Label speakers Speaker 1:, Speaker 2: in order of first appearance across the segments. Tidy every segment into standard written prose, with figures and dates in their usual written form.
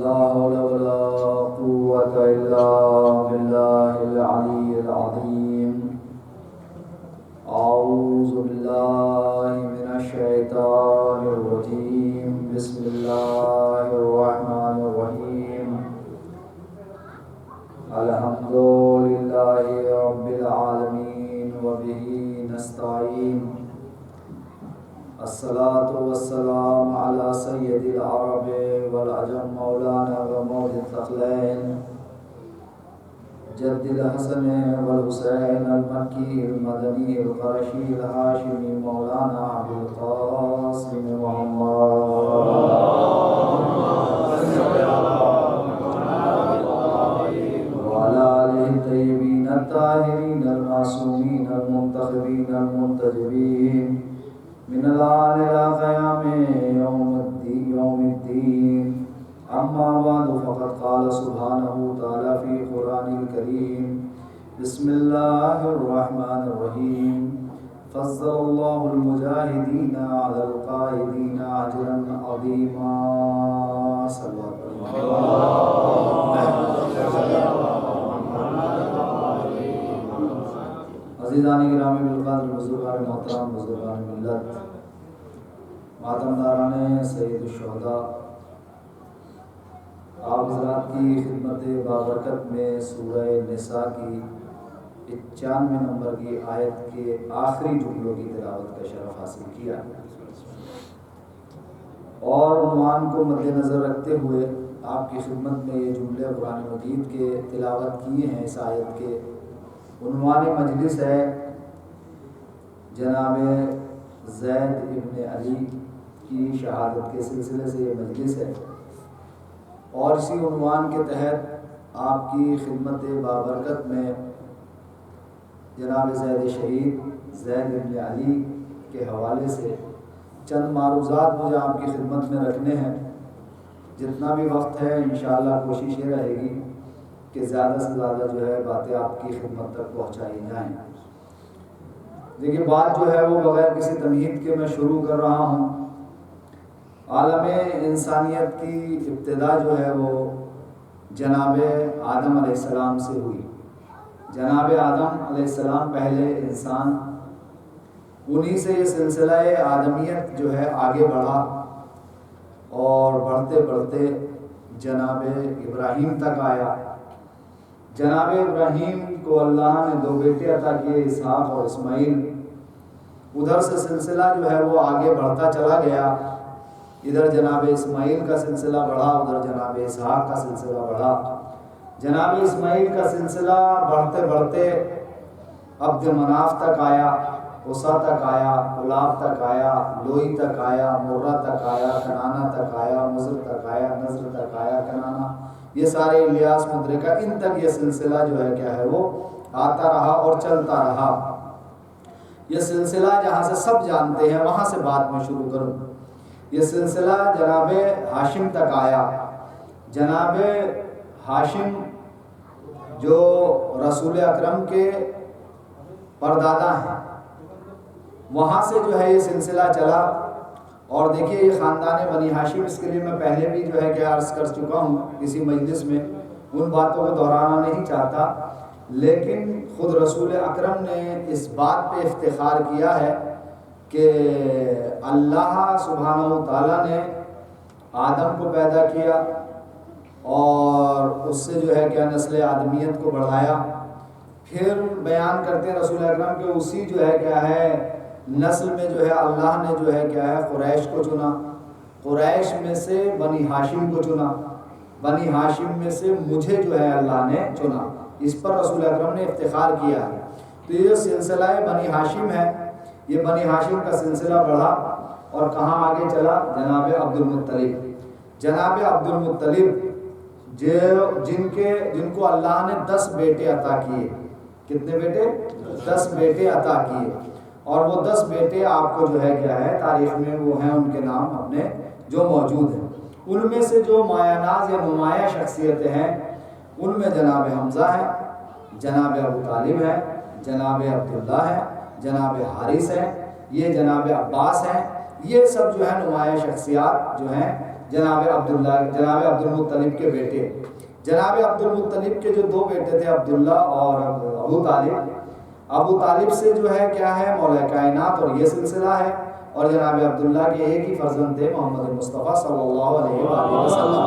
Speaker 1: لا حول ولا قوة إلا بالله العلي العظيم. أعوذ بالله من الشيطان الرجيم. بسم الله الرحمن الرحيم. الحمد لله رب العالمين وبه نستعين. الصلاة والسلام على سيد العرب والعجم مولانا ومولى الثقلين جد الحسن والحسين المكي المدني القرشي الهاشمي مولانا أبو القاسم محمد وعلى آله الطيبين الطاهرين المعصومين المنتخبين المنتجبين من الآن إلى قيام يوم الدين. أما بعد فقد قال سبحانه وتعالى في قرآن الكريم. بسم الله الرحمن الرحيم. فضل الله المجاهدين على القائدين أجرا عظيما. صلى الله عزیزان گرامی بالقدر، بزرگان محترم، بزرگان ملت، ماتمداران سید الشہداء، آپ حضرات کی خدمت بابرکت میں سورہ نساء کی 95 نمبر کی آیت کے آخری جملوں کی تلاوت کا شرف حاصل کیا اور عنوان کو مد نظر رکھتے ہوئے آپ کی خدمت میں یہ جملے قرآن مجید کے تلاوت کیے ہیں. اس آیت کے عنوان مجلس ہے جناب زید ابن علی کی شہادت کے سلسلے سے یہ مجلس ہے، اور اسی عنوان کے تحت آپ کی خدمت بابرکت میں جناب زید شہید زید ابن علی کے حوالے سے چند معروضات مجھے آپ کی خدمت میں رکھنے ہیں. جتنا بھی وقت ہے انشاءاللہ کوشش یہ رہے گی کہ زیادہ سے زیادہ جو ہے باتیں آپ کی خدمت تک پہنچائی جائیں. دیکھیے، بات جو ہے وہ بغیر کسی تمہید کے میں شروع کر رہا ہوں. عالم انسانیت کی ابتدا جو ہے وہ جناب آدم علیہ السلام سے ہوئی. جناب آدم علیہ السلام پہلے انسان، انہی سے یہ سلسلہ آدمیت جو ہے آگے بڑھا اور بڑھتے بڑھتے جناب ابراہیم تک آیا. جناب ابراہیم کو اللہ نے 2 بیٹے عطا کیے، اسحاق اور اسماعیل. ادھر سے سلسلہ جو ہے وہ آگے بڑھتا چلا گیا. ادھر جناب اسماعیل کا سلسلہ بڑھا، ادھر جناب اسحاق کا سلسلہ بڑھا. جناب اسماعیل کا سلسلہ بڑھتے بڑھتے عبد مناف تک آیا، عصا تک آیا، کلاب تک آیا، لوئی تک آیا، مرہ تک آیا، کنانہ تک آیا، مضر تک آیا، نضر تک آیا، کنانہ، یہ سارے الیاس، مدرکہ، ان تک یہ سلسلہ جو ہے کیا ہے وہ آتا رہا اور چلتا رہا. یہ سلسلہ جہاں سے سب جانتے ہیں وہاں سے بات میں شروع کروں. یہ سلسلہ جناب ہاشم تک آیا. جناب ہاشم جو رسول اکرم کے پردادا ہیں، وہاں سے جو ہے یہ سلسلہ چلا. اور دیکھیے، یہ خاندان بنی ہاشم، اس کے لیے میں پہلے بھی جو ہے کہ عرض کر چکا ہوں کسی مجلس میں، ان باتوں کو دہرانا نہیں چاہتا، لیکن خود رسول اکرم نے اس بات پہ افتخار کیا ہے کہ اللہ سبحانہ و تعالیٰ نے آدم کو پیدا کیا اور اس سے جو ہے کیا نسل آدمیت کو بڑھایا. پھر بیان کرتے ہیں رسول اکرم کہ اسی جو ہے کیا ہے نسل میں جو ہے اللہ نے جو ہے کیا ہے قریش کو چنا، قریش میں سے بنی ہاشم کو چنا، بنی ہاشم میں سے مجھے جو ہے اللہ نے چنا. اس پر رسول اکرم نے افتخار کیا ہے. تو یہ سلسلہ بنی ہاشم ہے. یہ بنی ہاشم کا سلسلہ بڑھا اور کہاں آگے چلا؟ جناب عبد المطلب. جناب عبد المطلب جن کو اللہ نے 10 بیٹے عطا کیے. کتنے بیٹے؟ 10 بیٹے عطا کیے. اور وہ 10 بیٹے آپ کو جو ہے کیا ہے تاریخ میں وہ ہیں، ان کے نام اپنے جو موجود ہیں. ان میں سے جو مایہ ناز یا نمایاں شخصیتیں ہیں ان میں جناب حمزہ ہے، جناب ابو طالب ہے، جناب عبداللہ ہے، جناب حارث ہے، یہ جناب عباس ہیں. یہ سب جو ہے نمایاں شخصیات جو ہیں جناب عبد المطلب کے بیٹے. جناب عبد المطلب کے جو دو بیٹے تھے عبداللہ اور ابو طالب سے جو ہے کیا ہے مولا کائنات اور یہ سلسلہ ہے. اور جناب عبداللہ کے ایک ہی فرزند تھے محمد مصطفیٰ صلی اللہ علیہ وآلہ وسلم.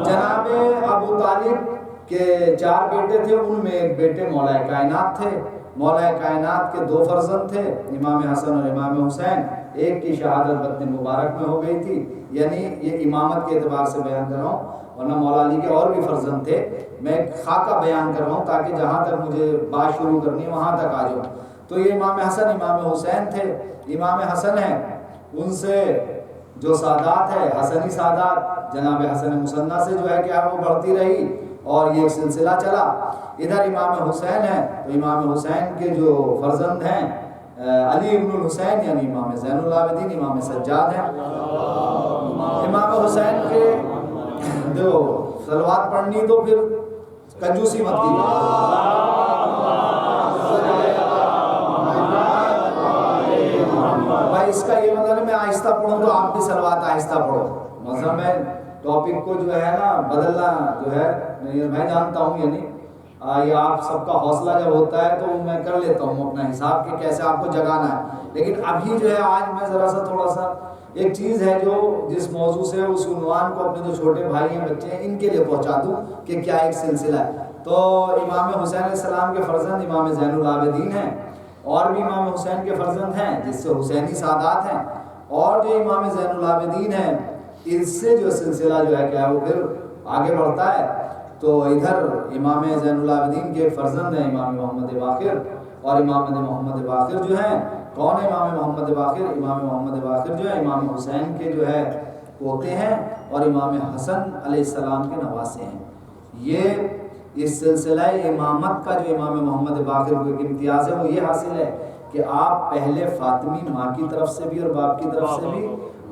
Speaker 1: جناب ابو طالب کے 4 بیٹے تھے، ان میں ایک بیٹے مولا کائنات تھے. مولا کائنات کے 2 فرزند تھے امام حسن اور امام حسین. ایک کی شہادت بطن مبارک میں ہو گئی تھی، یعنی یہ امامت کے اعتبار سے بیان کر رہا ہوں، ورنہ مولا علی کے اور بھی فرزند تھے. میں خاکہ بیان کر رہا ہوں تاکہ جہاں تک مجھے بات شروع کرنی ہے وہاں تک آ جاؤں. تو یہ امام حسن امام حسین تھے. امام حسن ہیں، ان سے جو سادات ہے حسنی سادات جناب حسن مصنع سے جو ہے کہ وہ بڑھتی رہی اور یہ سلسلہ چلا. ادھر امام حسین ہیں تو امام حسین کے جو فرزند ہیں علی ابن الحسین یعنی امام زین العابدین امام سجاد ہیں. امام حسین کے جو صلوات پڑھنی تو پھر کنجوسی مت کیجیے. بھائی اس کا یہ مطلب میں آہستہ پڑھوں تو آپ بھی صلوات آہستہ پڑھو. مثلا میں ٹاپک کو جو ہے نا بدلنا جو ہے میں جانتا ہوں، یعنی یہ آپ سب کا حوصلہ جب ہوتا ہے تو میں کر لیتا ہوں اپنا حساب کہ کیسے آپ کو جگانا ہے. لیکن ابھی جو ہے آج میں ذرا سا تھوڑا سا ایک چیز ہے جو جس موضوع سے اس عنوان کو اپنے جو چھوٹے بھائی ہیں بچے ہیں ان کے لیے پہنچا دوں کہ کیا ایک سلسلہ ہے. تو امام حسین علیہ السلام کے فرزند امام زین العابدین ہیں، اور بھی امام حسین کے فرزند ہیں جس سے حسینی سادات ہیں، اور جو امام زین العابدین ہیں اس سے جو سلسلہ جو ہے کیا وہ پھر آگے بڑھتا ہے. تو ادھر امام زین العابدین کے فرزند ہیں امام محمد باقر، اور امام محمد باقر جو ہیں کون ہے امام محمد باقر؟ امام محمد باقر جو ہے امام حسین کے جو ہے پوتے ہیں اور امام حسن علیہ السلام کے نواسے ہیں. یہ اس سلسلہ امامت کا جو امام محمد باقر کو ایک امتیاز ہے وہ یہ حاصل ہے کہ آپ پہلے فاطمی ماں کی طرف سے بھی اور باپ کی طرف سے بھی،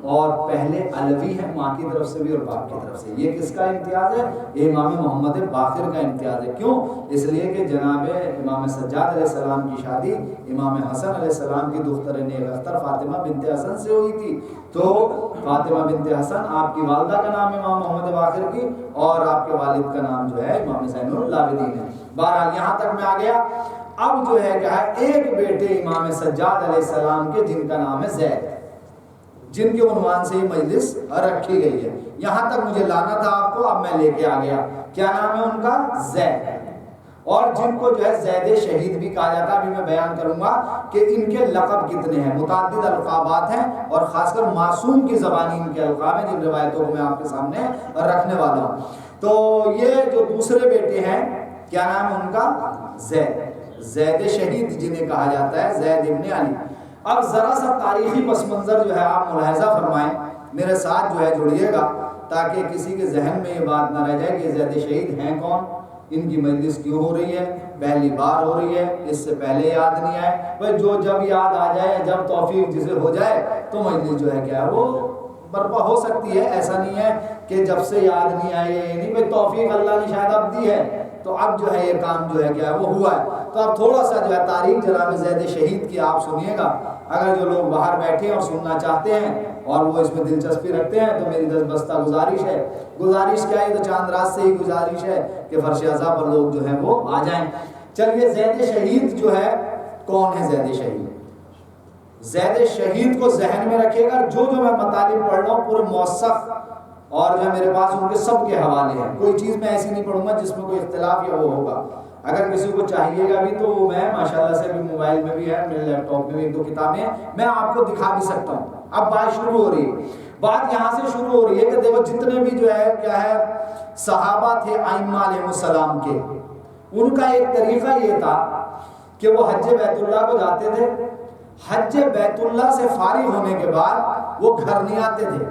Speaker 1: اور پہلے علوی ہیں ماں کی طرف سے بھی اور باپ کی طرف سے. یہ کس کا امتیاز ہے؟ یہ امام محمد باقر کا امتیاز ہے. کیوں؟ اس لیے کہ جناب امام سجاد علیہ السلام کی شادی امام حسن علیہ السلام کی دختر نیک اختر فاطمہ بنت حسن سے ہوئی تھی. تو فاطمہ بنت حسن آپ کی والدہ کا نام امام محمد باقر کی، اور آپ کے والد کا نام جو ہے امام زین العابدین ہے. بہرحال یہاں تک میں آ گیا. اب جو ہے کیا ہے ایک بیٹے امام سجاد علیہ السلام کے جن کا نام ہے زید، جن کے عنوان سے یہ مجلس رکھی گئی ہے. یہاں تک مجھے لانا تھا آپ کو، اب میں لے کے آ گیا. کیا نام ہے ان کا؟ زید. اور جن کو جو ہے زید شہید بھی کہا جاتا ہے. ابھی میں بیان کروں گا کہ ان کے لقب کتنے ہیں. متعدد القابات ہیں اور خاص کر معصوم کی زبانی ان کے القاب ہیں جن روایتوں کو میں آپ کے سامنے رکھنے والا ہوں. تو یہ جو دوسرے بیٹے ہیں کیا نام ہے ان کا؟ زید. زید شہید جنہیں کہا جاتا ہے، زید ابن علی. اب ذرا سا تاریخی پس منظر جو ہے آپ ملاحظہ فرمائیں، میرے ساتھ جو ہے جڑیے گا تاکہ کسی کے ذہن میں یہ بات نہ رہ جائے کہ زید شہید ہیں کون، ان کی مجلس کیوں ہو رہی ہے، پہلی بار ہو رہی ہے، اس سے پہلے یاد نہیں آئے. بھائی جو جب یاد آ جائے، جب توفیق جسے ہو جائے تو مجلس جو ہے کیا ہے وہ برپا ہو سکتی ہے. ایسا نہیں ہے کہ جب سے یاد نہیں آئے، نہیں بھائی توفیق اللہ نے شاید اب دی ہے تو اب جو ہے یہ کام جو ہے کیا ہے وہ ہوا ہے. تو اب تھوڑا سا جو ہے تاریخ جناب زید شہید کی آپ سنیے گا. اگر جو لوگ باہر بیٹھے ہیں اور سننا چاہتے ہیں اور وہ اس میں دلچسپی رکھتے ہیں تو میری دستبستہ گزارش ہے، گزارش کیا ہے تو چاند رات سے ہی گزارش ہے کہ فرش عزا پر لوگ جو ہیں وہ آ جائیں. چلیے زید شہید جو ہے کون ہے؟ زید شہید، زید شہید کو ذہن میں رکھے گا. جو میں مطالب پڑھ رہا ہوں پورے موثق اور جو میرے پاس ان کے سب کے حوالے ہیں. کوئی چیز میں ایسی نہیں پڑھوں گا جس میں کوئی اختلاف یا وہ ہوگا. اگر کسی کو چاہیے گا بھی تو میں ماشاءاللہ سے بھی موبائل میں بھی ہے، میرے لیپ ٹاپ میں بھی 1-2 کتابیں ہیں، میں آپ کو دکھا بھی سکتا ہوں. اب بات شروع ہو رہی ہے. بات یہاں سے شروع ہو رہی ہے کہ دیکھو جتنے بھی جو ہے کیا ہے صحابہ تھے ائمہ علیہ السلام کے، ان کا ایک طریقہ یہ تھا کہ وہ حج بیت اللہ کو جاتے تھے. حج بیت اللہ سے فارغ ہونے کے بعد وہ گھر نہیں آتے تھے،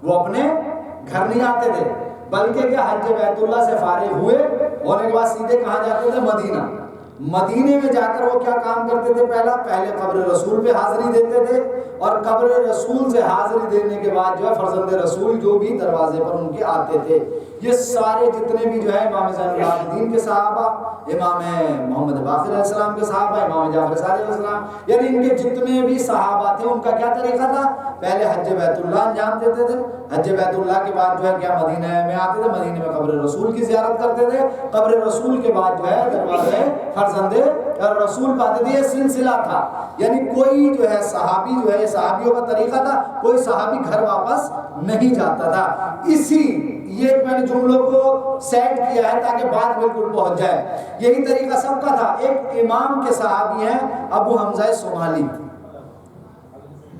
Speaker 1: وہ اپنے گھر نہیں آتے تھے، بلکہ کہ حج بیت اللہ سے فارغ ہونے کے بعد سیدھے کہاں جاتے تھے؟ مدینہ. مدینے میں جا کر وہ کیا کام کرتے تھے؟ پہلے قبر رسول پہ حاضری دیتے تھے، اور قبر رسول سے حاضری دینے کے بعد جو ہے فرزند رسول جو بھی دروازے پر ان کے آتے تھے، یہ سارے جتنے بھی جو ہے امام زین العابدین کے صحابہ، امام محمد باقر علیہ السلام کے صحابہ، امام جعفر صادق علیہ السلام، یعنی ان کے جتنے بھی صحابہ تھے ان کا کیا طریقہ تھا؟ پہلے حج بیت اللہ انجام دیتے تھے، حج بیت اللہ کے بعد جو ہے کیا مدینہ میں آتے تھے، مدینہ میں قبر رسول کی زیارت کرتے تھے، قبر رسول کے بعد جو ہے دروازے فرزند رسول پاتے تھے۔ یہ سلسلہ تھا، یعنی کوئی جو ہے صحابی جو ہے، صحابیوں کا طریقہ تھا، کوئی صحابی گھر واپس نہیں جاتا تھا۔ اسی یہ میں نے جملوں کو سیٹ کیا ہے تاکہ بات بالکل پہنچ جائے، یہی طریقہ سب کا تھا۔ ایک امام کے صحابی ہیں ابو حمزہ صومالی،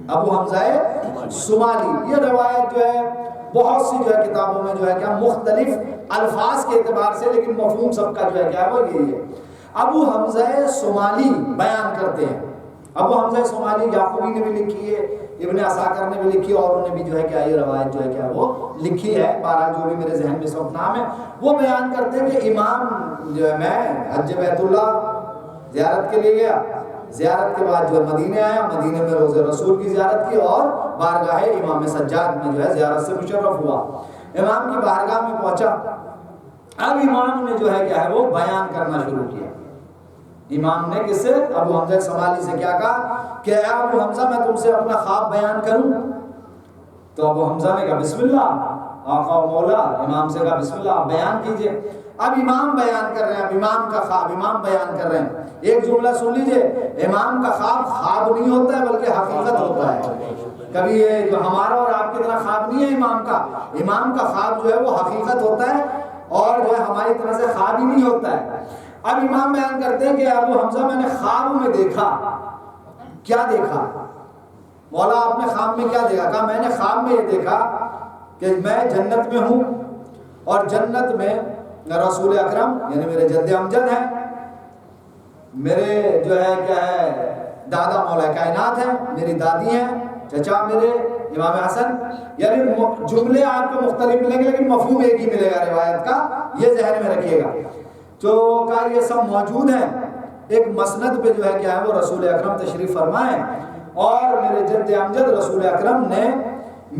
Speaker 1: ابو حمزہ صومالی، یہ روایت جو ہے بہت سی جو ہے کتابوں میں جو ہے کیا مختلف الفاظ کے اعتبار سے، لیکن مفہوم سب کا جو ہے کیا وہ یہی ہے۔ ابو حمزہ صومالی بیان کرتے ہیں، ابو حمزہ صومالی یعقوبی نے بھی لکھی ہے، ابن عساکر نے بھی لکھی، اور انہوں نے بھی جو ہے کیا یہ روایت جو ہے کیا وہ لکھی ہے، بہرحال جو بھی میرے ذہن میں اس وقت نام ہے، وہ بیان کرتے ہیں کہ امام جو ہے میں حج بیت اللہ زیارت کے لیے گیا، زیارت کے بعد جو ہے مدینے آیا، مدینے میں روضہ رسول کی زیارت کی، اور بارگاہ امام سجاد میں جو ہے زیارت سے مشرف ہوا، امام کی بارگاہ میں پہنچا۔ اب امام نے جو ہے کیا ہے وہ بیان کرنا شروع کیا۔ امام نے کس سے؟ ابو حمزہ صومالی سے کیا کہا کہ اے ابو حمزہ میں تم سے اپنا خواب بیان کروں؟ تو ابو حمزہ نے کہا بسم اللہ آقا و مولا، امام سے کہا بسم اللہ آپ بیان کیجئے۔ اب امام بیان کر رہے ہیں، اب امام کا خواب امام بیان کر رہے ہیں۔ ایک جملہ سن لیجئے، امام کا خواب خواب نہیں ہوتا ہے بلکہ حقیقت ہوتا ہے۔ کبھی یہ جو ہمارا اور آپ کی طرح خواب نہیں ہے امام کا، امام کا خواب جو ہے وہ حقیقت ہوتا ہے، اور جو ہے ہماری طرح سے خواب ہی نہیں ہوتا ہے۔ اب امام بیان کرتے ہیں کہ ابو حمزہ میں نے خواب میں دیکھا۔ کیا دیکھا؟ مولا آپ نے خواب میں کیا دیکھا؟ کہا میں نے خواب میں یہ دیکھا کہ میں جنت میں ہوں، اور جنت میں رسول اکرم یعنی میرے جد امجد ہیں، میرے جو ہے کیا ہے دادا مولا کائنات ہیں، میری دادی ہیں، چچا میرے امام حسن، یعنی جملے آپ کو مختلف ملیں گے لیکن مفہوم ایک ہی ملے گا روایت کا، یہ ذہن میں رکھیے گا۔ تو کہا یہ سب موجود ہیں، ایک مسند پہ جو ہے کیا ہے وہ رسول اکرم تشریف فرمائیں، اور میرے جد امجد رسول اکرم نے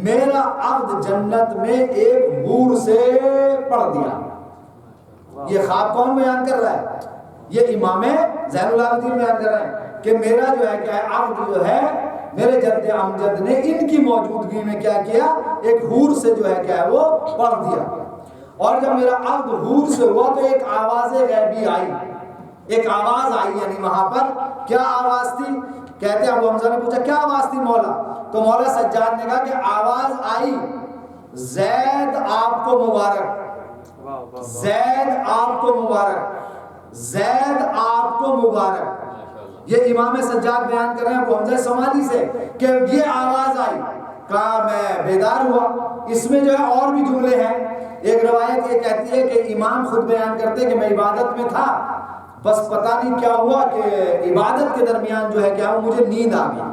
Speaker 1: میرا عقد جنت میں ایک حور سے پڑھ دیا۔ یہ خواب کون بیان کر رہا ہے؟ یہ امام زین العابدین بیان کر رہے ہیں کہ میرا جو ہے کیا ہے عقد جو ہے میرے جد امجد نے ان کی موجودگی میں کیا کیا، ایک حور سے جو ہے کیا ہے وہ پڑھ دیا، اور جب میرا عقد حور سے ہوا تو ایک آواز غیبی آئی، ایک آواز آئی، یعنی وہاں پر کیا آواز تھی؟ کہتے ہیں ابو حمزہ نے پوچھا کیا آواز تھی مولا؟ تو مولا سجاد نے کہا کہ آواز آئی زید آپ کو مبارک، زید آپ کو مبارک، زید آپ کو مبارک۔ یہ امام سجاد بیان کر رہے ہیں ابو حمزہ صومالی سے کہ یہ آواز آئی، کہا میں بیدار ہوا۔ اس میں جو ہے اور بھی جملے ہیں، ایک روایت یہ کہتی ہے کہ امام خود بیان کرتے کہ میں عبادت میں تھا، بس پتہ نہیں کیا ہوا کہ عبادت کے درمیان جو ہے کیا وہ مجھے نیند آ گئی۔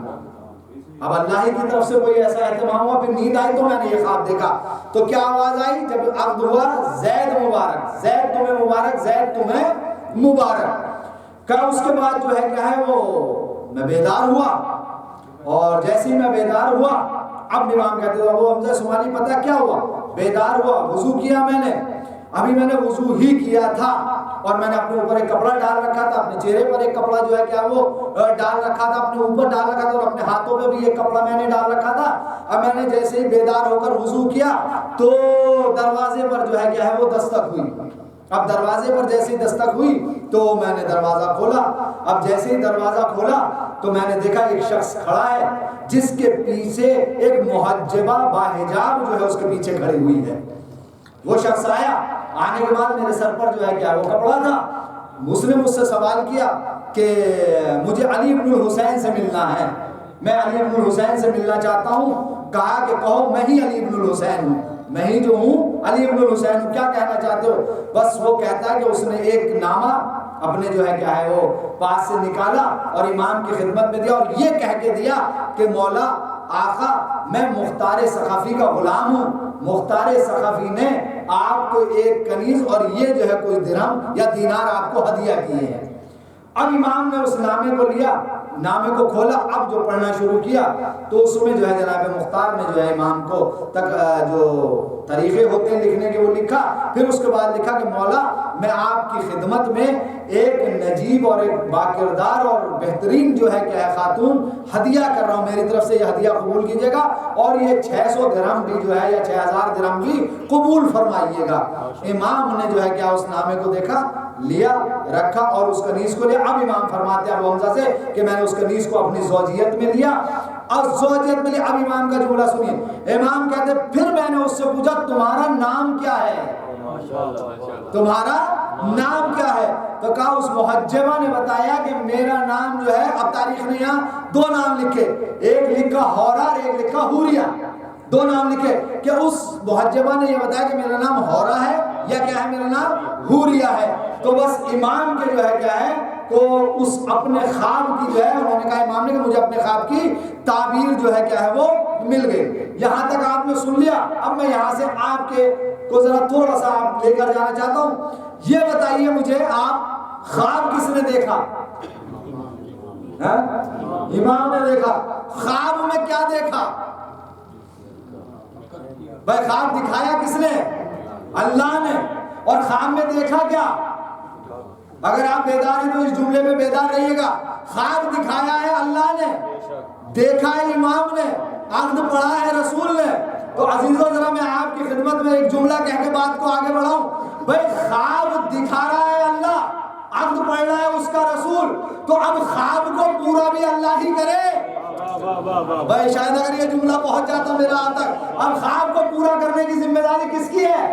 Speaker 1: اب اللہ ہی کی طرف سے کوئی ایسا اہتمام ہوا، پھر نیند آئی تو میں نے یہ خواب دیکھا۔ تو کیا آواز آئی جب عقد ہوا؟ زید مبارک، زید تمہیں مبارک، زید تمہیں مبارک۔ کہا اس کے بعد جو ہے کیا ہے وہ میں بیدار ہوا، اور جیسے ہی میں بیدار ہوا، اب امام کہتے ہیں ابو حمزہ صومالی پتہ کیا ہوا؟ بیدار ہوا، وضو کیا میں نے، ابھی میں نے وضو ہی کیا تھا، اور میں نے اپنے اوپر ایک کپڑا ڈال رکھا تھا، اپنے چہرے پر ایک کپڑا جو ہے کیا وہ ڈال رکھا تھا، اپنے اوپر ڈال رکھا تھا، اور اپنے ہاتھوں پہ بھی ایک کپڑا میں نے ڈال رکھا تھا۔ اب میں نے جیسے ہی بیدار ہو کر وضو کیا تو دروازے پر جو ہے کیا ہے وہ دستک ہوئی۔ اب دروازے پر جیسے ہی دستک ہوئی تو میں نے دروازہ کھولا۔ اب جیسے ہی دروازہ کھولا تو میں نے دیکھا ایک شخص کھڑا ہے جس کے پیچھے ایک محجبہ باحجاب جو ہے اس کے پیچھے کھڑی ہوئی ہے۔ وہ شخص آیا، آنے کے بعد میرے سر پر جو ہے کیا وہ کپڑا تھا۔ اس نے مجھ سے سوال کیا کہ مجھے علی بن الحسین سے ملنا ہے، میں علی بن الحسین سے ملنا چاہتا ہوں۔ کہا کہ کہو میں ہی علی بن الحسین ہوں، میں ہی جو ہوں علی بن الحسین ہوں، کیا کہنا چاہتے ہو؟ بس وہ کہتا ہے کہ اس نے ایک نامہ اپنے جو ہے کیا ہے وہ پاس سے نکالا اور امام کی خدمت میں دیا، اور یہ کہہ کے دیا کہ مولا آقا میں مختار ثقفی کا غلام ہوں، مختار ثقفی نے آپ کو ایک کنیز اور یہ جو ہے کوئی درہم یا دینار آپ کو ہدیہ کیے ہیں۔ اب امام نے اس نامے کو لیا، نامے کو کھولا، اب جو پڑھنا شروع کیا تو اس میں جو ہے جناب مختار نے جو ہے امام کو تک جو طریقے ہوتے ہیں لکھنے کے وہ لکھا. پھر اس کے بعد لکھا کہ مولا میں آپ کی خدمت میں ایک نجیب اور ایک باکردار اور بہترین جو ہے کیا ہے خاتون ہدیہ کر رہا ہوں، میری طرف سے یہ ہدیہ قبول کیجیے گا اور یہ 600 درہم بھی جو ہے یا 6000 درہم بھی قبول فرمائیے گا. امام نے جو ہے کیا اس نامے کو دیکھا، لیا، رکھا اور اس کنیز کو لیا. اب امام فرماتے ہیں ابو حمزہ سے کہ میں نے اس کنیز کو اپنی زوجیت میں لیا اور زوجیت میں لیا. اب امام کا جملہ سنیے، امام کہتے پھر میں نے اس سے پوچھا تمہارا نام کیا ہے، تمہارا نام کیا ہے؟ تو کہا اس محجبہ نے بتایا کہ میرا نام جو ہے، اب تاریخ نے یہاں 2 نام لکھے، ایک لکھا ہورا اور ایک لکھا حوریہ، 2 نام لکھے کہ اس محجبہ نے یہ بتایا کہ میرا نام ہورا ہے یا کیا ہے، میرا نام حوریہ ہے. تو بس امام کے جو ہے کیا ہے تو اس اپنے خواب کی جو ہے انہوں نے کہا امام نے کہ مجھے اپنے خواب کی تعبیر جو ہے کیا ہے وہ مل گئی. یہاں تک آپ نے سن لیا. اب میں یہاں سے آپ کے کو ذرا تھوڑا سا آپ لے کر جانا چاہتا ہوں. یہ بتائیے مجھے آپ خواب کس نے دیکھا؟ امام نے دیکھا. خواب میں کیا دیکھا بھائی؟ خواب دکھایا کس نے؟ اللہ نے. اور خواب میں دیکھا کیا؟ اگر آپ بیدار ہیں تو اس جملے میں بیدار رہیے گا. خواب دکھایا ہے اللہ نے، دیکھا ہے امام نے، عقد پڑھا ہے رسول نے. تو عزیزو ذرا میں آپ کی خدمت میں ایک جملہ کہہ کے بات کو آگے بڑھاؤں. بھائی خواب دکھا رہا ہے اللہ، عقد پڑھ رہا ہے اس کا رسول، تو اب خواب کو پورا بھی اللہ ہی کرے. بھائی شاید اگر یہ جملہ پہنچ جاتا میرا آج تک، اب خواب کو پورا کرنے کی ذمہ داری کس کی ہے؟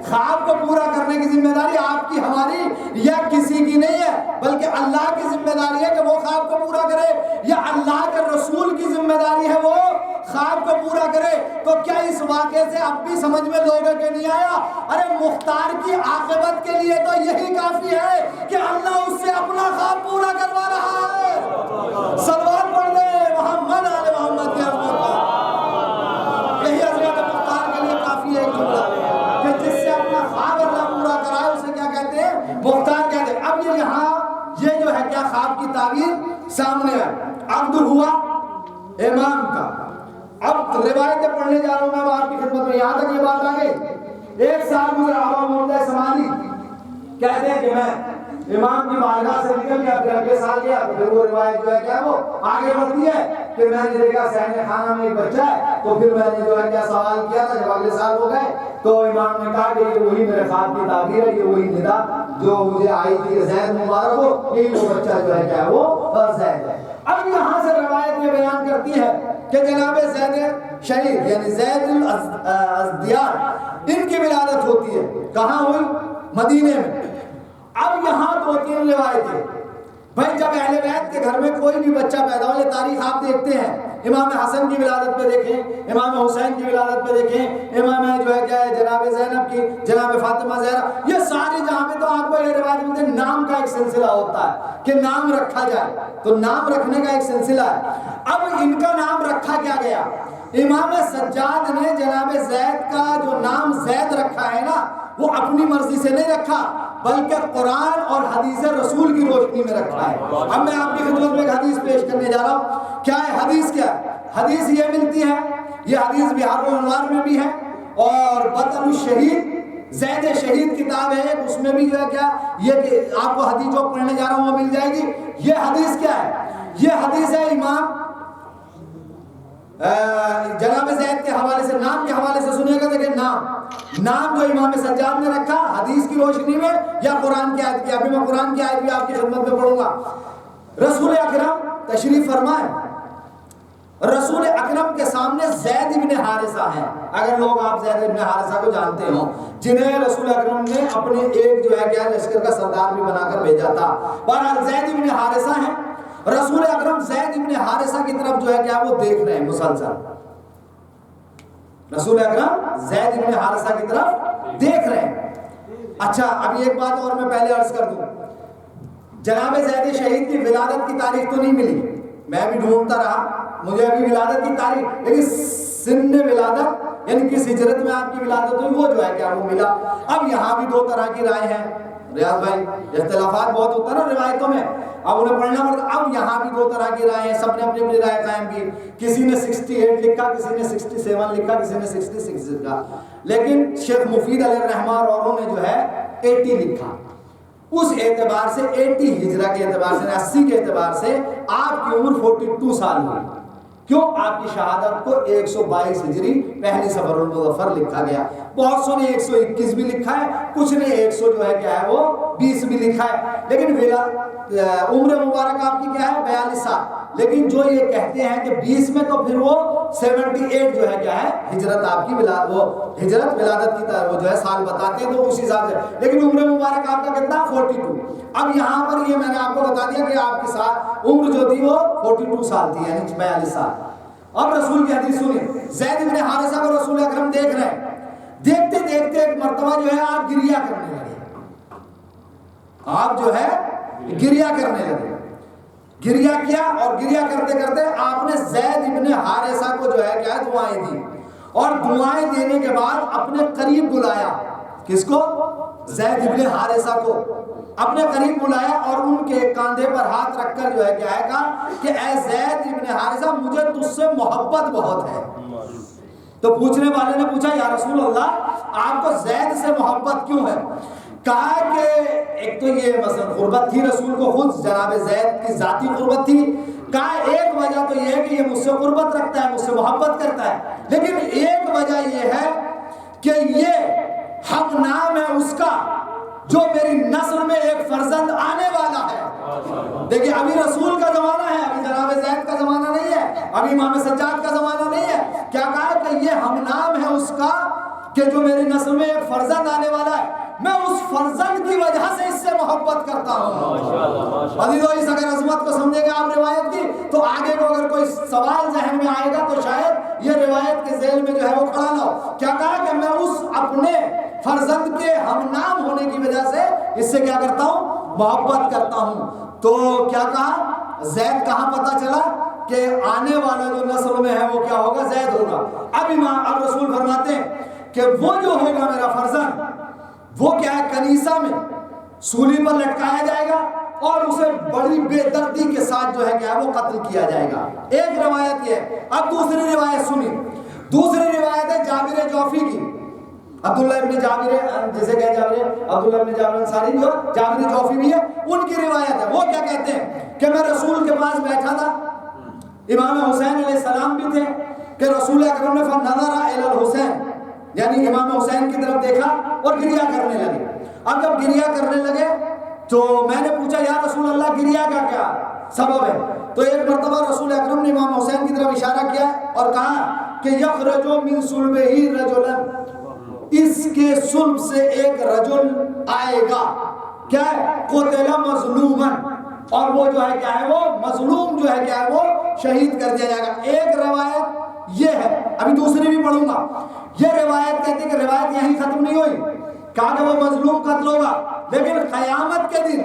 Speaker 1: خواب کو پورا کرنے کی ذمہ داری آپ کی، ہماری یا کسی کی نہیں ہے، بلکہ اللہ کی ذمہ داری ہے کہ وہ خواب کو پورا کرے، یا اللہ کے رسول کی ذمہ داری ہے وہ خواب کو پورا کرے. تو کیا اس واقعے سے اب بھی سمجھ میں لوگوں کے نہیں آیا؟ ارے مختار کی عاقبت کے لیے تو یہی کافی ہے کہ اللہ اس سے اپنا خواب پورا کروا رہا ہے. صلوات پڑھ دے محمد آل محمد کی عظمت پر. یہی عظمت مختار کے لیے کافی ہے ایک جملہ کہ جس سے اپنا خواب اللہ پورا کرائے اسے کیا کہتے ہیں؟ مختار کہتے ہیں. اب یہ جو ہے کیا خواب کی تعبیر سامنے ہے. عقد ہوا امام کا. اب روایتیں پڑھنے جا رہا ہوں میں آپ کی خدمت میں. یہاں تک یہ بات آ گئی. 1 سال گزرا. ابو محمد سمانی کہتے ہیں کہ میں امام کی بارگاہ سے نکل گیا، پھر اگلے سال گیا تو پھر وہ روایت جو ہے کیا وہ آگے بڑھتی ہے کہ میں نے دیکھا صحن خانہ میں ایک بچہ ہے، تو پھر میں نے جو ہے کیا سوال کیا تھا. جب اگلے سال ہو گئے تو امام نے کہا کہ یہ وہی میرے خواب کی تعبیر ہے، یہ وہی ندا جو مجھے آئی تھی، زید مبارک ہو، یہی وہ بچہ جو ہے کیا وہ زید ہے. اب یہاں سے روایت یہ بیان کرتی ہے کہ جناب زید شہید یعنی زید الازدیار ان کی ولادت ہوتی ہے. کہاں ہوئی؟ مدینے میں. اب یہاں 2-3 روایتیں. بھائی جب اہل بیت کے گھر میں کوئی بھی بچہ پیدا ہو، یہ تاریخ آپ دیکھتے ہیں، امام حسن کی ولادت پہ دیکھیں، امام حسین کی ولادت پہ دیکھیں، امام جو ہے کیا ہے جناب زینب کی، جناب فاطمہ زہرا، یہ ساری جہاں پہ تو آپ کو یہ روایت ملتے ہیں. نام کا ایک سلسلہ ہوتا ہے کہ نام رکھا جائے، تو نام رکھنے کا ایک سلسلہ ہے. اب ان کا نام رکھا کیا گیا؟ امام سجاد نے جناب زید کا جو نام زید رکھا ہے نا، وہ اپنی مرضی سے نہیں رکھا بلکہ قرآن اور حدیث رسول کی روشنی میں رکھا ہے. اب میں آپ کی خدمت میں ایک حدیث پیش کرنے جا رہا ہوں. کیا ہے حدیث؟ کیا ہے حدیث؟ یہ ملتی ہے، یہ حدیث بہار الانوار میں بھی ہے اور بطن الشہید زید شہید کتاب ہے اس میں بھی جو ہے کیا یہ کہ آپ کو حدیث جو پڑھنے جا رہا ہوں وہ مل جائے گی. یہ حدیث کیا ہے؟ یہ حدیث ہے امام جناب زید کے حوالے سے، نام کے حوالے سے سنیے گا. دیکھیں نام جو امام سجاد نے رکھا حدیث کی روشنی میں یا قرآن کی آیت کی. ابھی میں قرآن کی آیت بھی آپ کی خدمت میں پڑھوں گا. رسول اکرم تشریف فرمائے، رسول اکرم کے سامنے زید ابن حارثہ ہیں. اگر لوگ آپ زید ابن حارثہ کو جانتے ہوں، جنہیں رسول اکرم نے اپنے ایک جو ہے کیا لشکر کا سردار بھی بنا کر بھیجا تھا. بہرحال زید ابن حارثہ ہیں. رسول اکرم زید ابن حارثہ کی طرف جو ہے کیا وہ دیکھ رہے ہیں مسلسل. رسول اکرم زید ابن حارثہ کی طرف دیکھ رہے ہیں. اچھا اب ایک بات اور میں پہلے عرض کر دوں، جناب زید شہید کی ولادت کی تاریخ تو نہیں ملی، میں بھی ڈھونڈتا رہا، مجھے ابھی ولادت کی تاریخ، لیکن سن ولادت یعنی کس ہجرت میں آپ کی ولادت ہوئی وہ جو ہے کیا وہ ملا. اب یہاں بھی 2 طرح کی رائے ہیں. ریاض بھائی اختلافات بہت ہوتا ہے نا روایتوں میں، اب انہیں پڑھنا پڑتا. اب یہاں بھی 2 طرح کی رائے ہیں، سب نے اپنی اپنی رائے قائم کی. کسی نے 68 لکھا، کسی نے 67 لکھا، کسی نے 66 لکھا، لیکن شیخ مفید علیہ الرحمہ اور اوروں نے جو ہے 80 لکھا. اس اعتبار سے 80 ہجرہ کے اعتبار سے 80 کے اعتبار سے آپ کی عمر 42 سال ہوئی. کیوں؟ آپ کی شہادت کو 122 ہجری پہلی صفر المظفر لکھا گیا. بہت سو نے 121 بھی لکھا ہے، کچھ نے 100 جو ہے کیا ہے وہ 20 بھی لکھا ہے. لیکن عمر مبارک آپ کی کیا ہے 42 سال. لیکن جو یہ کہتے ہیں کہ 20 میں تو پھر وہ 78 جو ہے کیا ہے ہجرت آپ کی وہ ہجرت ولادت کی طرح وہ جو ہے سال بتاتے ہیں تو اسی حساب سے. لیکن عمر مبارک آپ کا کتنا 42. اب یہاں پر یہ میں نے آپ کو بتا دیا کہ آپ کے ساتھ عمر جو تھی وہ 42 سال تھی، یعنی 42 سال. اب رسول کی حدیث سنیں، زید بن حارثہ کو رسول اکرم دیکھ رہے ہیں. دیکھتے دیکھتے ایک مرتبہ جو ہے آپ گریہ کرنے لگے. آپ جو ہے گریہ کرنے لگے. گریہ کیا اور گریہ کرتے کرتے آپ نے زید بن حارثہ کو جو ہے کیا دعائیں دی. اور دعائیں دینے کے بعد اپنے قریب بلایا. کس کو؟ زید بن حارثہ کو اپنے قریب بلایا اور ان کے کاندھے پر ہاتھ رکھ کر جو ہے کیا ہے کہا کہ اے زید بن حارثہ مجھے تجھ سے محبت بہت ہے. تو پوچھنے والے نے پوچھا یا رسول اللہ آپ کو زید سے محبت کیوں ہے؟ کہا کہ ایک تو یہ مثلا قربت تھی رسول کو خود جناب زید کی ذاتی قربت تھی. کہا ایک وجہ تو یہ ہے کہ یہ مجھ سے قربت رکھتا ہے، مجھ سے محبت کرتا ہے. لیکن ایک وجہ یہ ہے کہ یہ ہم نام ہے اس کا جو میری نسل میں ایک فرزند آنے والا ہے. دیکھیں ابھی رسول کا زمانہ ہے، ابھی جناب زید کا زمانہ نہیں ہے، ابھی امام سجاد کا زمانہ نہیں ہے. کیا کہا کہ یہ ہم نام ہے اس کا کہ جو میری نسل میں ایک فرزند آنے والا ہے، میں اس فرزند کی وجہ سے اس سے محبت کرتا ہوں. عزیزو اس اگر عظمت کو سمجھیں گے آپ روایت کی تو آگے کو اگر کوئی سوال ذہن میں آئے گا تو شاید یہ روایت کے ذیل میں جو ہے وہ کھڑا نہ ہو. کیا کہا کہ میں اس اپنے فرزند کے ہم نام ہونے کی وجہ سے اس سے کیا کرتا ہوں محبت کرتا ہوں. تو کیا کہا زید کہاں پتا چلا کہ آنے والا جو نسل میں ہے وہ کیا ہوگا زید ہوگا. اب رسول فرماتے ہیں کہ وہ جو ہوگا میرا فرزند وہ کیا ہے کنیسہ میں سولی پر لٹکایا جائے گا اور اسے بڑی بے دردی کے ساتھ جو ہے کیا وہ قتل کیا جائے گا. ایک روایت یہ ہے. اب دوسری روایت سنی. دوسری روایت ہے جابر جوفی کی. عبداللہ ابن جابر جسے کہ عبداللہ ابن جابر انصاری جو جابر جوفی بھی ہے ان کی روایت ہے. وہ کیا کہتے ہیں کہ میں رسول کے پاس بیٹھا تھا، امام حسین علیہ السلام بھی تھے کہ رسول اکرم نے فنظر الی الحسین یعنی امام حسین کی طرف دیکھا اور گریہ کرنے لگے. اب جب گریہ کرنے لگے تو میں نے پوچھا یا رسول اللہ گریہ کا کیا سبب ہے؟ تو ایک مرتبہ رسول اکرم نے امام حسین کی طرف اشارہ کیا اور کہا کہ یخرج من صلبہ رجلا، اس کے صلب سے ایک رجل آئے گا کیا ہے قتل مظلوما، اور وہ جو ہے کیا ہے وہ مظلوم جو ہے کیا ہے وہ شہید کر دیا جائے گا. ایک روایت یہ ہے، ابھی دوسری بھی پڑھوں گا. یہ روایت کہتی ہے کہ روایت یہیں ختم نہیں ہوئی، کہا کہ وہ مظلوم قتل ہوگا لیکن قیامت کے دن،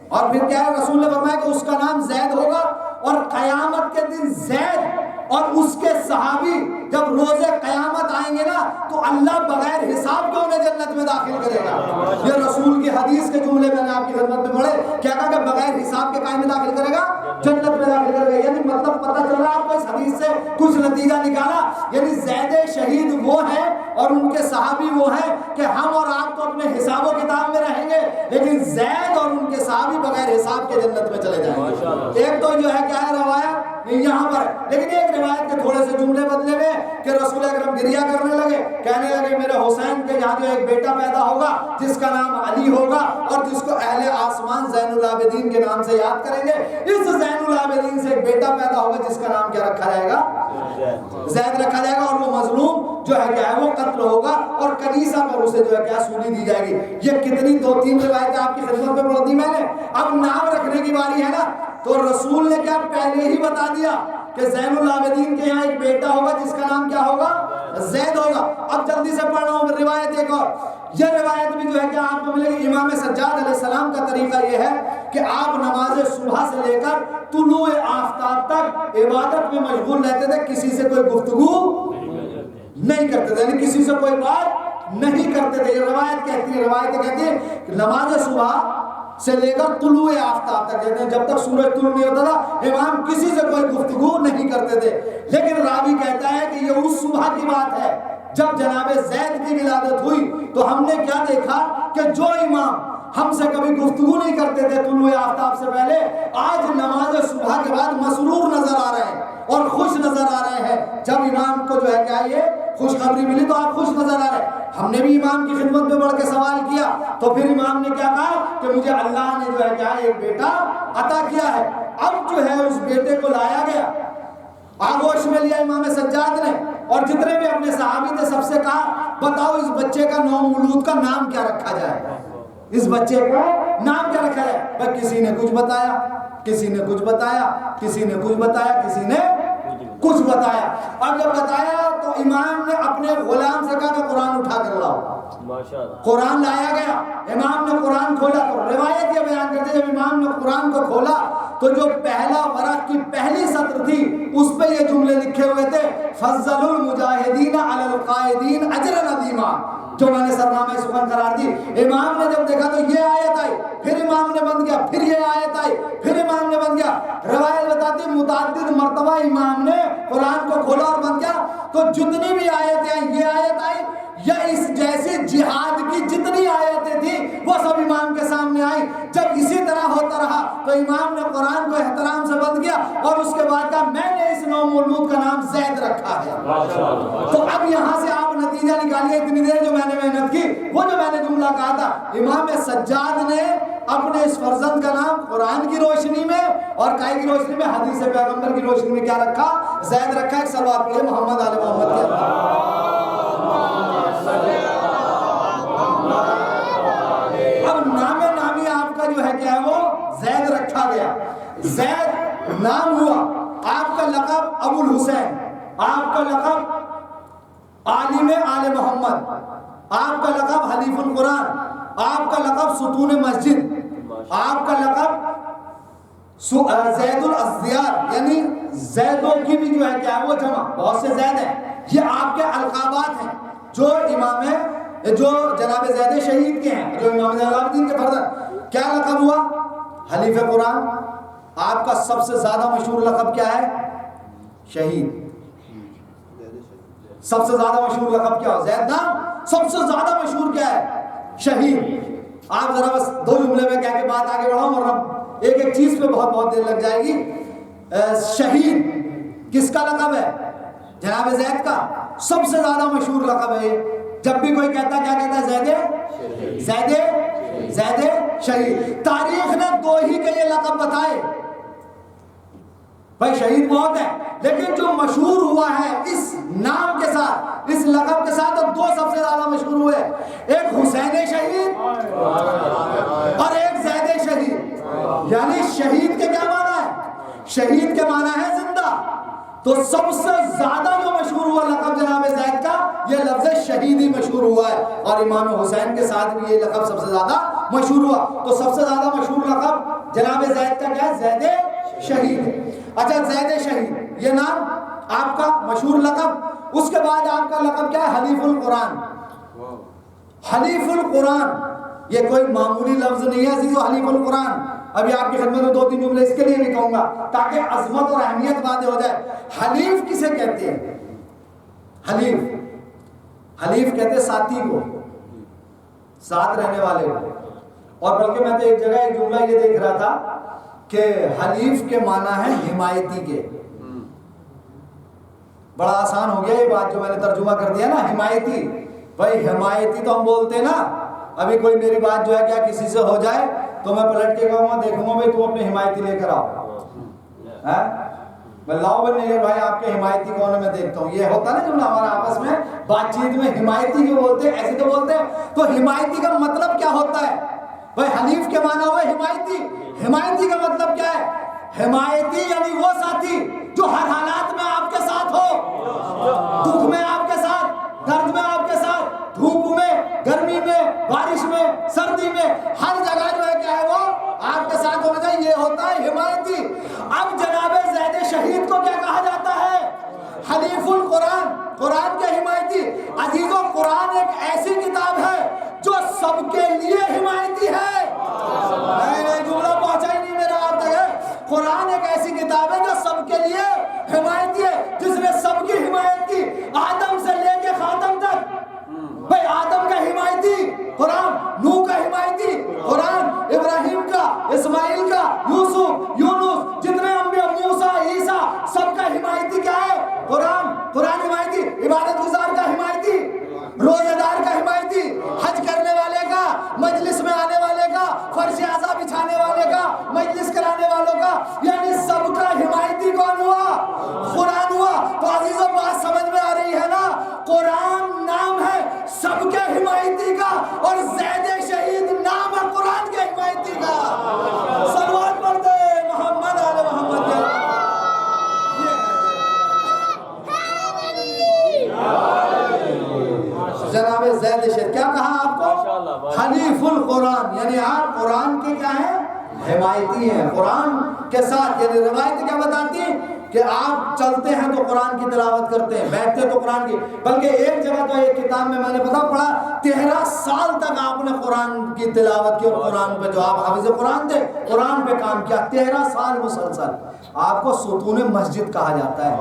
Speaker 1: اور پھر کیا ہے رسول نے فرمایا کہ اس کا نام زید ہوگا اور قیامت کے دن زید اور اس کے صحابی جب روز قیامت آئیں گے نا تو اللہ بغیر حساب کے انہیں جنت میں داخل کرے گا. یہ رسول کی حدیث کے جملے میں نے آپ کی خدمت میں پڑھے. کیا کہا کہ بغیر حساب کے کائم میں داخل کرے گا جنت میں داخل کرے گا. یعنی مطلب پتہ چلا آپ کو اس حدیث سے کچھ نتیجہ نکالا. یعنی زید شہید وہ ہیں اور ان کے صحابی وہ ہیں کہ ہم اور آپ تو اپنے حساب و کتاب میں رہیں گے لیکن زید اور ان کے صحابی بغیر حساب کے جنت میں چلے جائیں گے. ایک تو جو ہے کیا ہے روایت یہاں پر، لیکن ایک روایت کے تھوڑے سے جملے بدلے ہوئے کہ رسول اکرم گریہ کرنے لگے، کہنے لگے میرے حسین کے یہاں جو ایک بیٹا پیدا ہوگا جس کا نام علی ہوگا اور جس کو اہل آسمان زین العابدین کے نام سے یاد کریں گے. اس زین العابدین سے ایک بیٹا پیدا ہوگا جس کا نام کیا رکھا جائے گا زید رکھا جائے گا، اور وہ مظلوم جو ہے کیا ہے وہ قتل ہوگا اور کنیسہ پر اسے جو ہے کیا سولی دی جائے گی. یہ کتنی 2-3 روایتیں آپ کی خدمت میں پڑھ دی میں نے. اب نام رکھنے کی باری ہے نا تو رسول نے کیا پہلے ہی بتا دیا کہ زین العابدین کے یہاں ایک بیٹا ہوگا جس کا نام کیا ہوگا زید ہوگا. اب جلدی سے پڑھ رہا ہوں روایت ایک اور. یہ روایت بھی جو ہے کہ آپ کو ملے گی. امام سجاد علیہ السلام کا طریقہ یہ ہے کہ آپ نماز صبح سے لے کر طلوع آفتاب تک عبادت میں مشغول رہتے تھے، کسی سے کوئی گفتگو نہیں کرتے تھے، یعنی کسی سے کوئی بات نہیں کرتے تھے. یہ روایت کہتی ہے, روایت کہتی ہے کہ نماز صبح سے لے کر طلوع آفتاب تک, کہتے ہیں جب تک سورج طلوع نہیں ہوتا تھا امام کسی سے کوئی گفتگو نہیں کرتے تھے. لیکن راوی کہتا ہے کہ یہ اس صبح کی بات ہے جب جناب زید کی ولادت ہوئی تو ہم نے کیا دیکھا کہ جو امام ہم سے کبھی گفتگو نہیں کرتے تھے طلوع آفتاب سے پہلے, آج نماز صبح کے بعد مسرور نظر آ رہے ہیں اور خوش نظر آ رہے ہیں. جب امام کو جو ہے کیا یہ خوشخبری ملی تو آپ خوش نظر آ رہے ہیں. ہم نے بھی امام کی خدمت میں بڑھ کے سوال کیا تو پھر امام نے کیا کہا کہ مجھے اللہ نے جو ہے کیا ایک بیٹا عطا کیا ہے. اب جو ہے اس بیٹے کو لایا گیا, آغوش میں لیا امام سجاد نے, اور جتنے بھی اپنے صحابی تھے سب سے کہا بتاؤ اس بچے کا نو مولود کا نام کیا رکھا جائے, اس بچے کا نام کیا رکھا جائے. بھائی کسی نے کچھ بتایا, کسی نے کچھ بتایا, کسی نے کچھ بتایا, کسی نے کچھ بتایا. اب جب بتایا تو امام نے اپنے غلام سے کہا کہ قرآن اٹھا کر لاؤ. قرآن لایا گیا, امام نے قرآن کھولا تو روایت یہ بیان کرتے جب امام نے قرآن کو کھولا تو جو پہلا ورق کی پہلی سطر تھی اس پہ یہ جملے لکھے ہوئے تھے فضل المجاہدین علی القائدین اجرا عظیما, جو میں نے سرنامہ سخن قرار دی. امام نے جب دیکھا تو یہ آیت آئی, پھر امام نے بند کیا, پھر یہ آیت آئی, پھر امام نے بند کیا. روایت بتاتی متعدد مرتبہ امام نے قرآن کو کھولا اور بند کیا تو جتنی بھی آیتیں آئیں, یہ آیت آئی یا اس جیسی جہاد کی جتنی آیتیں تھیں وہ سب امام کے سامنے آئی. جب اسی طرح ہوتا رہا تو امام نے قرآن کو احترام سے بند کیا اور اس کے بعد کہا میں نے اس نو مولود کا نام زید رکھا ہے. تو اب یہاں سے آپ نتیجہ نکالیے, اتنی دیر جو میں نے محنت کی, وہ جو میں نے جملہ کہا تھا, امام سجاد نے اپنے اس فرزند کا نام قرآن کی روشنی میں اور کائی کی روشنی میں, حدیث پیغمبر کی روشنی میں کیا رکھا, زید رکھا. ایک صلوات پڑھیے محمد آل محمد کے. اب نام نامی آپ کا جو ہے کیا ہے وہ زید رکھا گیا. زید نام ہوا, آپ کا لقب ابو الحسین, آپ کا لقب عالم آل محمد, آپ کا لقب حلیف القرآن, آپ کا لقب ستون مسجد, آپ کا لقب زید الازدیار, یعنی زیدوں کی بھی جو ہے کیا ہے وہ جمع, بہت سے زید ہیں. یہ آپ کے القابات ہیں جو امام جو جناب زید شہید کے ہیں, جو امام زین العابدین کے فرزند. کیا لقب ہوا, حلیف قرآن. آپ کا سب سے زیادہ مشہور لقب کیا ہے, شہید. سب سے زیادہ مشہور لقب کیا ہو, زید نام. سب سے زیادہ مشہور کیا ہے, شہید. آپ ذرا بس دو جملے میں کہہ کے بات آگے بڑھاؤں ورنہ ایک ایک چیز پہ بہت دیر لگ جائے گی. شہید کس کا لقب ہے, جناب زید کا. سب سے زیادہ مشہور لقب ہے. جب بھی کوئی کہتا کیا کہتا ہے, زید شہید. تاریخ نے دو ہی کے یہ لقب بتائے, بھائی شہید بہت ہے لیکن جو مشہور ہوا ہے اس نام کے ساتھ, اس لقب کے ساتھ, تو دو سب سے زیادہ مشہور ہوئے, ایک حسین شہید اور ایک زید شہید. یعنی شہید کے کیا معنی ہے, شہید کے معنی ہے زندہ. تو سب سے زیادہ جو مشہور ہوا لقب جناب زید کا یہ لفظ شہید ہی مشہور ہوا ہے, اور امام حسین کے ساتھ بھی یہ لقب سب سے زیادہ مشہور ہوا. تو سب سے زیادہ مشہور لقب جناب زید کا کیا ہے, زید شہید. اچھا زید شہید یہ نام آپ کا مشہور لقب. اس کے بعد آپ کا لقب کیا ہے, حلیف القرآن. حلیف القرآن یہ کوئی معمولی لفظ نہیں ہے عزیزو, حلیف القرآن. ابھی آپ کی خدمت میں دو تین جملے اس کے لیے بھی کہوں گا تاکہ عظمت اور اہمیت واضح ہو جائے. حلیف کسے کہتے ہیں, حلیف کہتے ہیں ساتھی کو, ساتھ رہنے والے کو. اور بلکہ میں تو ایک جگہ ایک جملہ یہ دیکھ رہا تھا کہ حلیف کے معنی ہے حمایتی کے. بڑا آسان ہو گیا یہ بات جو میں نے ترجمہ کر دیا نا, حمایتی. بھائی حمایتی تو ہم بولتے نا, ابھی کوئی میری بات جو ہے کیا کسی سے ہو جائے تو میں پلٹ کے کہوں گا, دیکھوں گا بھائی تم اپنے حمایتی لے کر آؤ, میں لاؤ بھائی بھائی آپ کے حمایتی کون ہے میں دیکھتا ہوں. یہ ہوتا نا جملہ ہمارا آپس میں بات چیت میں, حمایتی کیوں بولتے ہیں, ایسے تو بولتے ہیں. تو حمایتی کا مطلب کیا ہوتا ہے بھائی, حلیف کے معنی ہوئے حمایتی. حمایتی کا مطلب کیا ہے, حمایتی یعنی وہ ساتھی جو ہر حالات میں آپ کے ساتھ ہو, دکھ میں آپ کے ساتھ, درد میں آپ کے ساتھ, دھوپ میں, گرمی میں, بارش میں, سردی میں, ہر جگہ جو ہے کیا ہے وہ آپ کے ساتھ ہونا چاہیے. یہ ہوتا ہے حمایتی. اب جناب زید شہید کو کیا کہا جاتا ہے, حلیف القرآن, قرآن کے حمایتی. عزیزو قرآن ایک ایسی کتاب ہے جو سب کے لیے حمایتی ہے۔ نہیں جملہ پہنچا ہی نہیں میرا آپ تک۔ قرآن ایک ایسی کتاب ہے جو سب کے لیے حمایتی ہے، جس نے سب کی حمایت کی، آدم سے لے کے خاتم تک۔ بھئی آدم کا حمایتی قرآن، نوح کا حمایتی قرآن، ابراہیم کا، اسماعیل کا، یوسف، یونس، جتنے انبیاء، موسیٰ، عیسیٰ، سب کا حمایتی کیا ہے؟ قرآن۔ قرآن حمایتی، عبادت گزار کا حمایتی، روزہ دار کا حمایتی، حج کرنے والے کا، مجلس میں آنے والے کا، فرش اعضا بچھانے والے کا، مجلس کرانے والوں کا، یعنی سب کا حمایتی کون ہوا؟ قرآن ہوا۔ تو عزیزوں بات سمجھ میں آ رہی ہے نا؟ قرآن نام ہے سب کے حمایتی کا، اور زید شہید نام ہے قرآن کے حمایتی کا۔ صلوات پڑھ دے محمد آل محمد کے۔ جناب زید شہید کیا کہا آپ کو؟ حلیف القرآن، یعنی آپ قرآن کے کیا ہیں؟ حمایتی ہیں۔ قرآن کے ساتھ، یعنی روایت کیا بتاتی ہیں کہ آپ چلتے ہیں تو قرآن کی تلاوت کرتے ہیں، بیٹھتے تو قرآن کی، بلکہ ایک جگہ تو ایک کتاب میں نے پڑھا 13 سال تک آپ نے قرآن کی تلاوت کی، اور قرآن پہ جو آپ حافظ قرآن تھے، قرآن پہ کام کیا 13 سال مسلسل۔ آپ کو ستون مسجد کہا جاتا ہے۔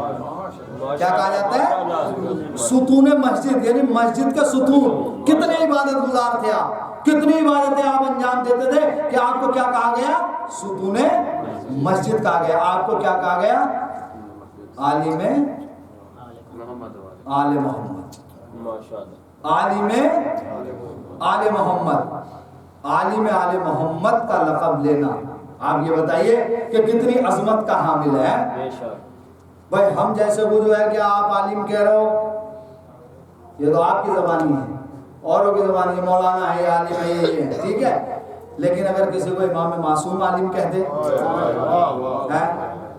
Speaker 1: کیا کہا جاتا ہے؟ ستون مسجد، یعنی مسجد کے ستون۔ کتنے عبادت گزار تھے آپ، کتنی عبادتیں آپ انجام دیتے تھے کہ آپ کو کیا کہا گیا؟ ستون مسجد کہا گیا۔ آپ کو کیا کہا گیا؟ عالم آل محمد، عالم آل محمد، عالم آل محمد کا لقب لینا۔ آپ یہ بتائیے کہ کتنی عظمت کا حامل ہے۔ بھائی ہم جیسے وہ جو ہے کہ آپ عالم کہہ رہے ہو، یہ تو آپ کی زبانی ہے، اوروں کی زبانی ہے، مولانا ہے، عالم ہے، یہ ہے، ٹھیک ہے۔ لیکن اگر کسی کو امام معصوم عالم کہہ دے،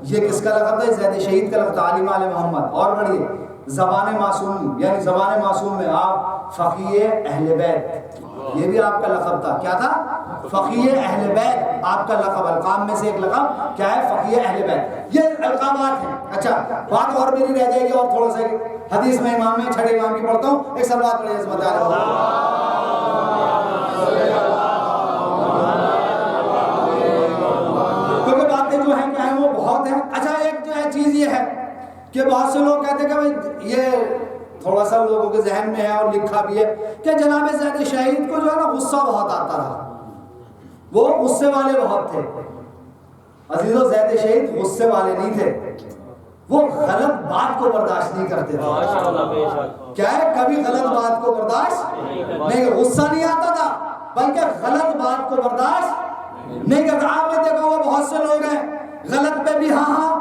Speaker 1: یہ کس کا لقب ہے؟ زید شہید کا لقب، عالم آل محمد۔ اور بڑھیے زبان معصوم، یعنی زبان معصوم میں آپ فقیہ اہل بیت، یہ بھی آپ کا لقب تھا۔ کیا تھا؟ فقیہ اہل بیت آپ کا لقب، القاب میں سے ایک لقب کیا ہے؟ فقیہ اہل بیت۔ یہ القابات ہیں۔ اچھا بات اور میری رہ جائے گی، اور تھوڑا سا حدیث میں امام میں چھٹے امام کی پڑھتا ہوں، ایک سلوات پڑھیے اس بتا رہا ہوں۔ کیونکہ باتیں جو ہیں کیا ہیں وہ بہت ہیں۔ اچھا ایک جو ہے چیز یہ ہے کہ بہت سے لوگ کہتے ہیں کہ بھائی یہ تھوڑا سا لوگوں کے ذہن میں ہے اور لکھا بھی ہے کہ جناب زید شہید کو جو ہے نا غصہ بہت آتا رہا، وہ غصے والے بہت تھے۔ عزیزو زید شہید غصے والے نہیں تھے، وہ غلط بات کو برداشت نہیں کرتے تھے۔ کیا ہے؟ کبھی غلط بات کو برداشت نہیں، غصہ نہیں آتا تھا بلکہ غلط بات کو برداشت نہیں کرتا۔ آپ نے دیکھا وہ بہت سے لوگ ہیں غلط پہ بھی ہاں ہاں،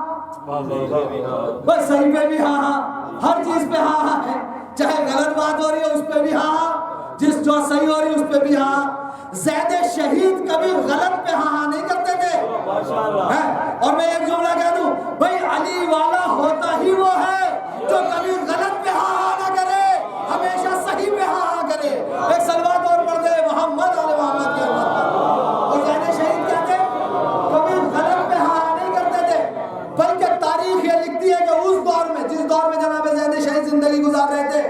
Speaker 1: بس صحیح پہ بھی ہاں ہاں، ہر چیز پہ ہاں ہاں ہے، چاہے غلط بات ہو رہی ہے اس پہ بھی ہاں ہاں، جس جو صحیح ہو رہی ہے اس پہ بھی ہاں۔ زید شہید کبھی غلط پہ ہاں ہاں نہیں کرتے تھے۔ اور میں ایک جملہ کہہ دوں، بھائی علی والا ہوتا ہی وہ ہے جو کبھی غلط پہ ہاں ہاں نہ کرے، ہمیشہ صحیح پہ ہاں ہاں کرے۔ ایک سلوات اور پڑھ دے محمد آل محمد کے امت پر۔ اور زید شہید کیا تھے؟ کبھی غلط پہ ہاں ہاں نہیں کرتے تھے، بلکہ تاریخ یہ لکھتی ہے کہ اس دور میں، جس دور میں جناب زید شہید زندگی گزار رہے تھے،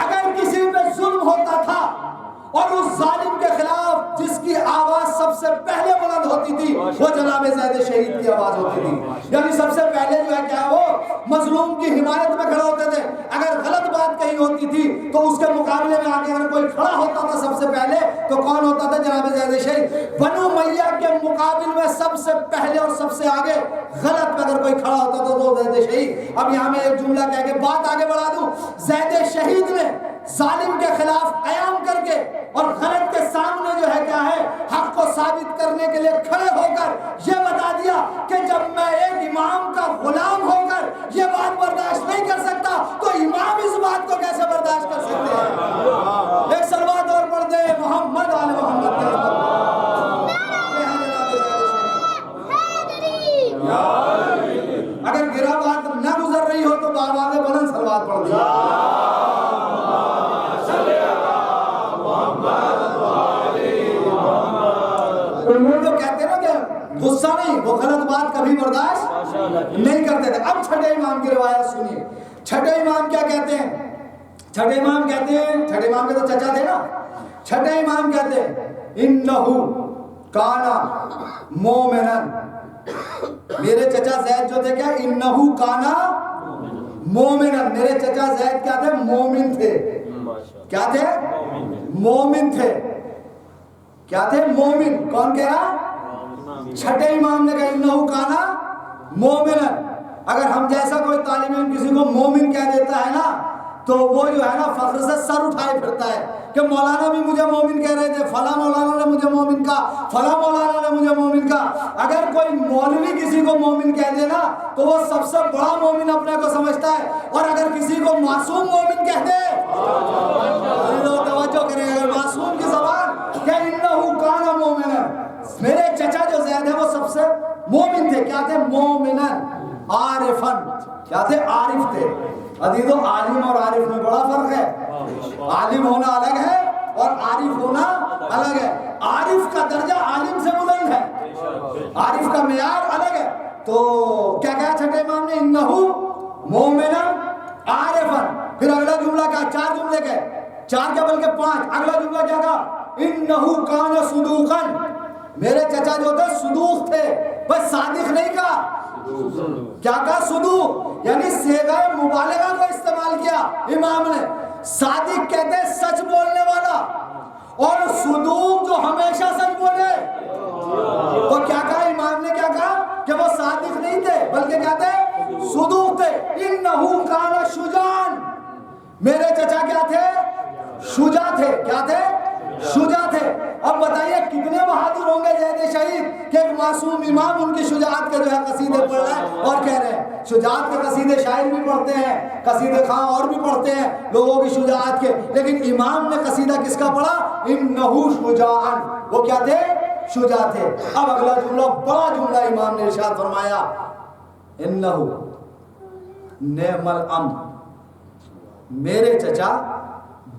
Speaker 1: اگر کسی پہ ظلم ہوتا تھا اور اس ظالم کے خلاف جس کی آواز سب سے پہلے بلند ہوتی تھی وہ جناب زید شہید کی آواز ہوتی تھی۔ یعنی سب سے پہلے جو ہے کیا وہ مظلوم کی حمایت میں کھڑے ہوتے تھے۔ اگر غلط بات کہیں ہوتی تھی تو اس کے مقابلے میں آگے اگر کوئی کھڑا ہوتا تھا سب سے پہلے تو کون ہوتا تھا؟ جناب زید شہید۔ بنو امیہ کے مقابل میں سب سے پہلے اور سب سے آگے غلط میں اگر کوئی کھڑا ہوتا تھا تو زید شہید۔ اب یہاں میں ایک جملہ کہہ کے بات آگے بڑھا دوں، زید شہید نے ظالم کے خلاف قیام کر کے اور غلط کے سامنے جو ہے کیا ہے حق کو ثابت کرنے کے لیے کھڑے ہو کر یہ بتا دیا کہ جب میں ایک امام کا غلام ہو کر یہ بات برداشت نہیں کر سکتا تو امام اس بات کو کیسے برداشت کر سکتے ہیں؟ ایک سلوات اور پڑھ دے محمد آل محمد کے اگر گرا بات نہ گزر رہی ہو تو بار بار بلند سلوات پڑھ دیا۔ تو کہتے ہیں نا کہ غصہ نہیں، وہ غلط بات کبھی برداشت نہیں کرتے تھے۔ اب چھٹے امام کی روایت سنیے، چھٹے امام کیا کہتے ہیں چھٹے امام کہتے ہیں، چھٹے امام کے تو چچا تھے نا، چھٹے امام کہتے ہیں انہو کانا مومنن، میرے چچا زید جو تھے کیا، انہو کانا مومنن، میرے چچا زید کیا تھے، مومن تھے، کیا تھے، مومن تھے، کیا تھے، مومن۔ کون کہہ رہا، چھٹے امام نے کہا انہو کانا مومنن۔ اگر ہم جیسا کوئی طالب علم کسی کو مومن کہہ دیتا ہے نا تو وہ جو ہے نا فخر سے سر اٹھائے پھرتا ہے کہ مولانا بھی مجھے مومن کہہ رہے تھے، فلاں مولانا نے مجھے مومن کہا، فلاں مولانا نے مجھے مومن کہا۔ اگر کوئی مولوی کسی کو مومن کہہ دے نا تو وہ سب سے بڑا مومن اپنے کو سمجھتا ہے، اور اگر کسی کو معصوم مومن کہہ دے، توجہ کریں، اگر معصوم کی زبان کہ انہو کانا مومنن، میرے چچا جو زید ہے وہ سب سے مومن تھے، کیا تھے، مومنن عارفن، کیا تھے، عارف تھے۔ عزیزو عالم اور عارف میں بڑا فرق ہے، عالم ہونا الگ ہے اور عارف ہونا الگ ہے۔ عارف کا درجہ عالم سے بلند ہے، عارف کا معیار الگ ہے۔ تو کیا کہا چھٹے امام نے، انہو مومنن عارفن۔ پھر اگلا جملہ کہا، چار جملے کہے، چار کیا بلکہ پانچ، اگلا جملہ کیا کہا، انہو کان صدوقن، میرے چچا جو تھے صدوق تھے، بس صادق نہیں کہا، کیا کہا، صدوق، یعنی صیغہ مبالغہ کو استعمال کیا امام نے۔ صادق کہتے ہیں سچ بولنے والا، اور صدوق جو ہمیشہ سچ بولے۔ تو کیا کہا امام نے، کیا کہا کہ وہ صادق نہیں تھے بلکہ کیا تھے، صدوق تھے۔ انہو کان شجاعن، میرے چچا کیا تھے، شجاع تھے، کیا تھے، شجاع تھے۔ اب بتائیے کتنے بہادر ہوں گے زید شہید کہ ایک معصوم امام ان کی شجاعت کے جو ہے قصیدے پڑھ رہے ہیں اور کہہ رہے ہیں۔ شجاعت کے قصیدے شاعر بھی پڑھتے ہیں، قصیدے خواں اور بھی پڑھتے ہیں لوگوں کی شجاعت کے، لیکن امام نے قصیدہ کس کا پڑھا، انہو شجاعن، وہ کیا تھے، شجاع تھے۔ اب اگلا جملہ بڑا جملہ امام نے ارشاد فرمایا، انہو نعم الام، میرے چچا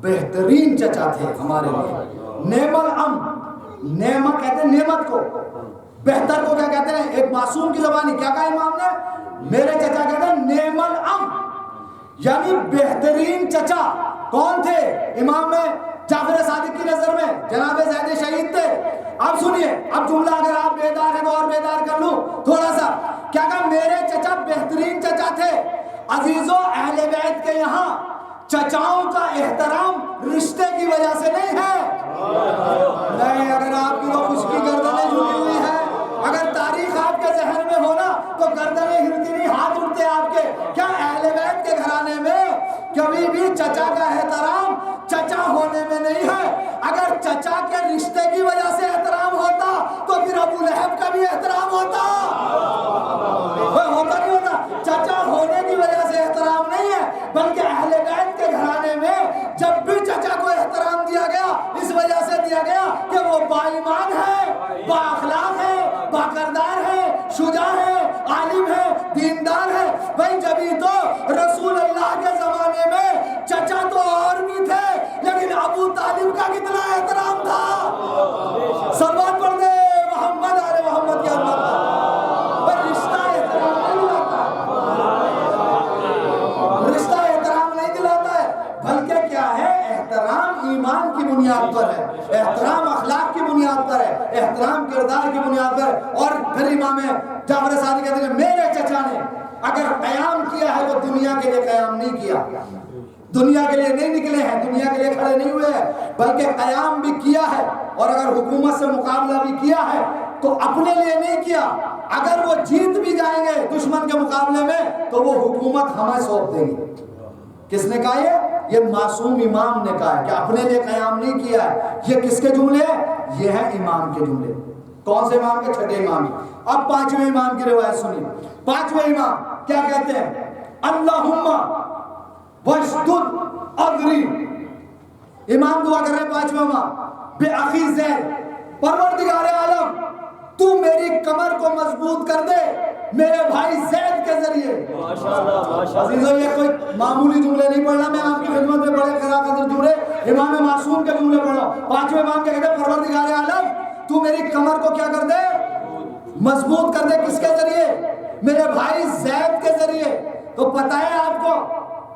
Speaker 1: بہترین چچا تھے ہمارے لیے۔ نعم الام، نعمت کہتے ہیں نعمت کو، بہتر کو کیا کہتے ہیں، ایک معصوم کی زبانی کیا کہا امام نے، میرے چچا کہتے ہیں نعم الام، یعنی بہترین چچا۔ کون تھے امام میں، جعفر صادق کی نظر میں جناب زید شہید تھے۔ اب سنیے، اب جملہ اگر آپ بیدار ہیں تو اور بیدار کر لوں تھوڑا سا، کیا کہا، میرے چچا بہترین چچا تھے۔ عزیزو اہل بیت کے یہاں چچاؤں کا احترام رشتے کی وجہ سے نہیں ہے، نہیں، اگر آپ کی تو خشکی گردنیں جھکی ہوئی ہے، اگر تاریخ آپ کے ذہن میں ہونا تو گردنیں ہلتی نہیں، ہاتھ اٹھتے آپ کے۔ کیا اہل بیت کے گھرانے میں کبھی بھی چچا کا احترام چچا ہونے میں نہیں ہے؟ اگر چچا کے رشتے کی وجہ سے احترام ہوتا تو پھر ابو لہب کا بھی احترام ہوتا نہیں ہوتا؟ چچا ہونے کی وجہ سے احترام نہیں ہے، بلکہ اہل بیت کے گھرانے میں جب بھی چچا کو احترام دیا گیا اس وجہ سے دیا گیا کہ وہ با ایمان ہے، با اخلاق ہے، با کردار ہے، شجاع ہے، عالم ہے، دیندار ہے۔ بھائی جبھی تو رسول اللہ کے زمانے میں چچا تو اور بھی تھے، لیکن ابو طالب کا کتنا احترام تھا۔ صلوات پڑھ دے محمد آل محمد کی امت پر۔ رشتہ احترام نہیں دلاتا ہے، رشتہ احترام نہیں دلاتا ہے، بلکہ کیا ہے، احترام ایمان کی بنیاد پر ہے، احترام اخلاق کی بنیاد پر ہے، احترام کردار کی بنیاد پر ہے۔ اور پھر امام جعفر صادق کہتے ہیں میرے چچا نے اگر قیام کیا ہے وہ دنیا کے لیے قیام نہیں کیا، دنیا کے لیے نہیں نکلے ہیں، دنیا کے لیے کھڑے نہیں ہوئے ہیں، بلکہ قیام بھی کیا ہے، اور اگر حکومت سے مقابلہ بھی کیا ہے تو اپنے لیے نہیں کیا۔ اگر وہ جیت بھی جائیں گے دشمن کے مقابلے میں تو وہ حکومت ہمیں سونپ دیں گے۔ کس نے کہا یہ معصوم امام نے کہا ہے کہ اپنے لیے قیام نہیں کیا ہے۔ یہ کس کے جملے ہیں؟ یہ ہیں امام کے جملے۔ کون سے امام کے؟ چھٹے امام۔ اب پانچویں امام کی روایت سنیے۔ پانچویں امام کیا کہتے ہیں؟ اللہم واشدد اذری، امام دعا کر رہے ہیں پانچویں امام، بے اخی زید، پروردگار عالم تو میری کمر کو مضبوط کر دے میرے بھائی زید کے ذریعے۔ عزیزو یہ کوئی معمولی جملے نہیں پڑھنا میں آپ کی خدمت میں، بڑے قرا قدر جملے امام معصوم کے جملے پڑھ رہا ہوں۔ پانچویں امام کیا کہتے ہیں؟ پروردگار عالم تو میری کمر کو کیا کر دے؟ مضبوط کر دے۔ کس کے ذریعے؟ میرے بھائی زید کے ذریعے۔ تو پتہ ہے آپ کو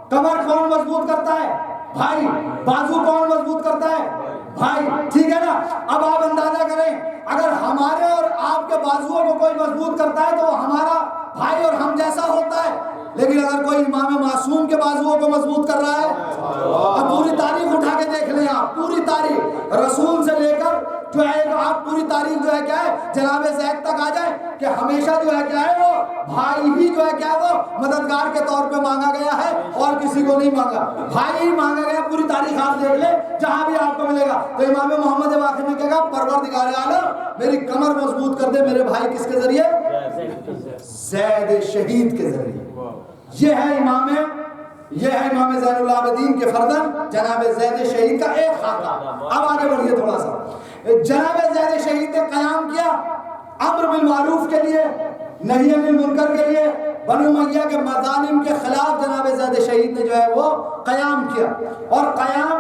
Speaker 1: کمر کون مضبوط کرتا ہے؟ بھائی. بازو کون مضبوط کرتا ہے؟ بھائی. ٹھیک ہے نا. اب آپ اندازہ کریں اگر ہمارے اور آپ کے بازوؤں کو کوئی مضبوط کرتا ہے تو وہ ہمارا بھائی اور ہم جیسا ہوتا ہے. لیکن اگر کوئی امام معصوم کے بازوؤں کو مضبوط کر رہا ہے، اب پوری تاریخ اٹھا کے دیکھ لیں آپ، پوری تاریخ رسول سے لے کر جو ہے آپ پوری تاریخ جو ہے کیا ہے جناب زید تک آ جائے کہ ہمیشہ جو ہے کیا ہے وہ بھائی ہی جو ہے کیا ہے وہ مددگار کے طور پہ مانگا گیا ہے اور کسی کو نہیں مانگا. بھائی ہی مانگا گیا. پوری تاریخ آپ دیکھ لیں جہاں بھی آپ کو ملے گا تو امام محمد باقر میں کہے گا پروردگار عالم میری کمر مضبوط کر دے میرے بھائی کس کے ذریعے؟ زید شہید کے ذریعے. یہ ہے امام زین العابدین کے فردن جناب زید شہید کا ایک خاکہ. اب آگے بڑھیے تھوڑا سا. جناب زید شہید نے قیام کیا امر بالمعروف کے لیے، نہی عن المنکر کے لیے، بنو امیہ کے مظالم کے خلاف جناب زید شہید نے جو ہے وہ قیام کیا. اور قیام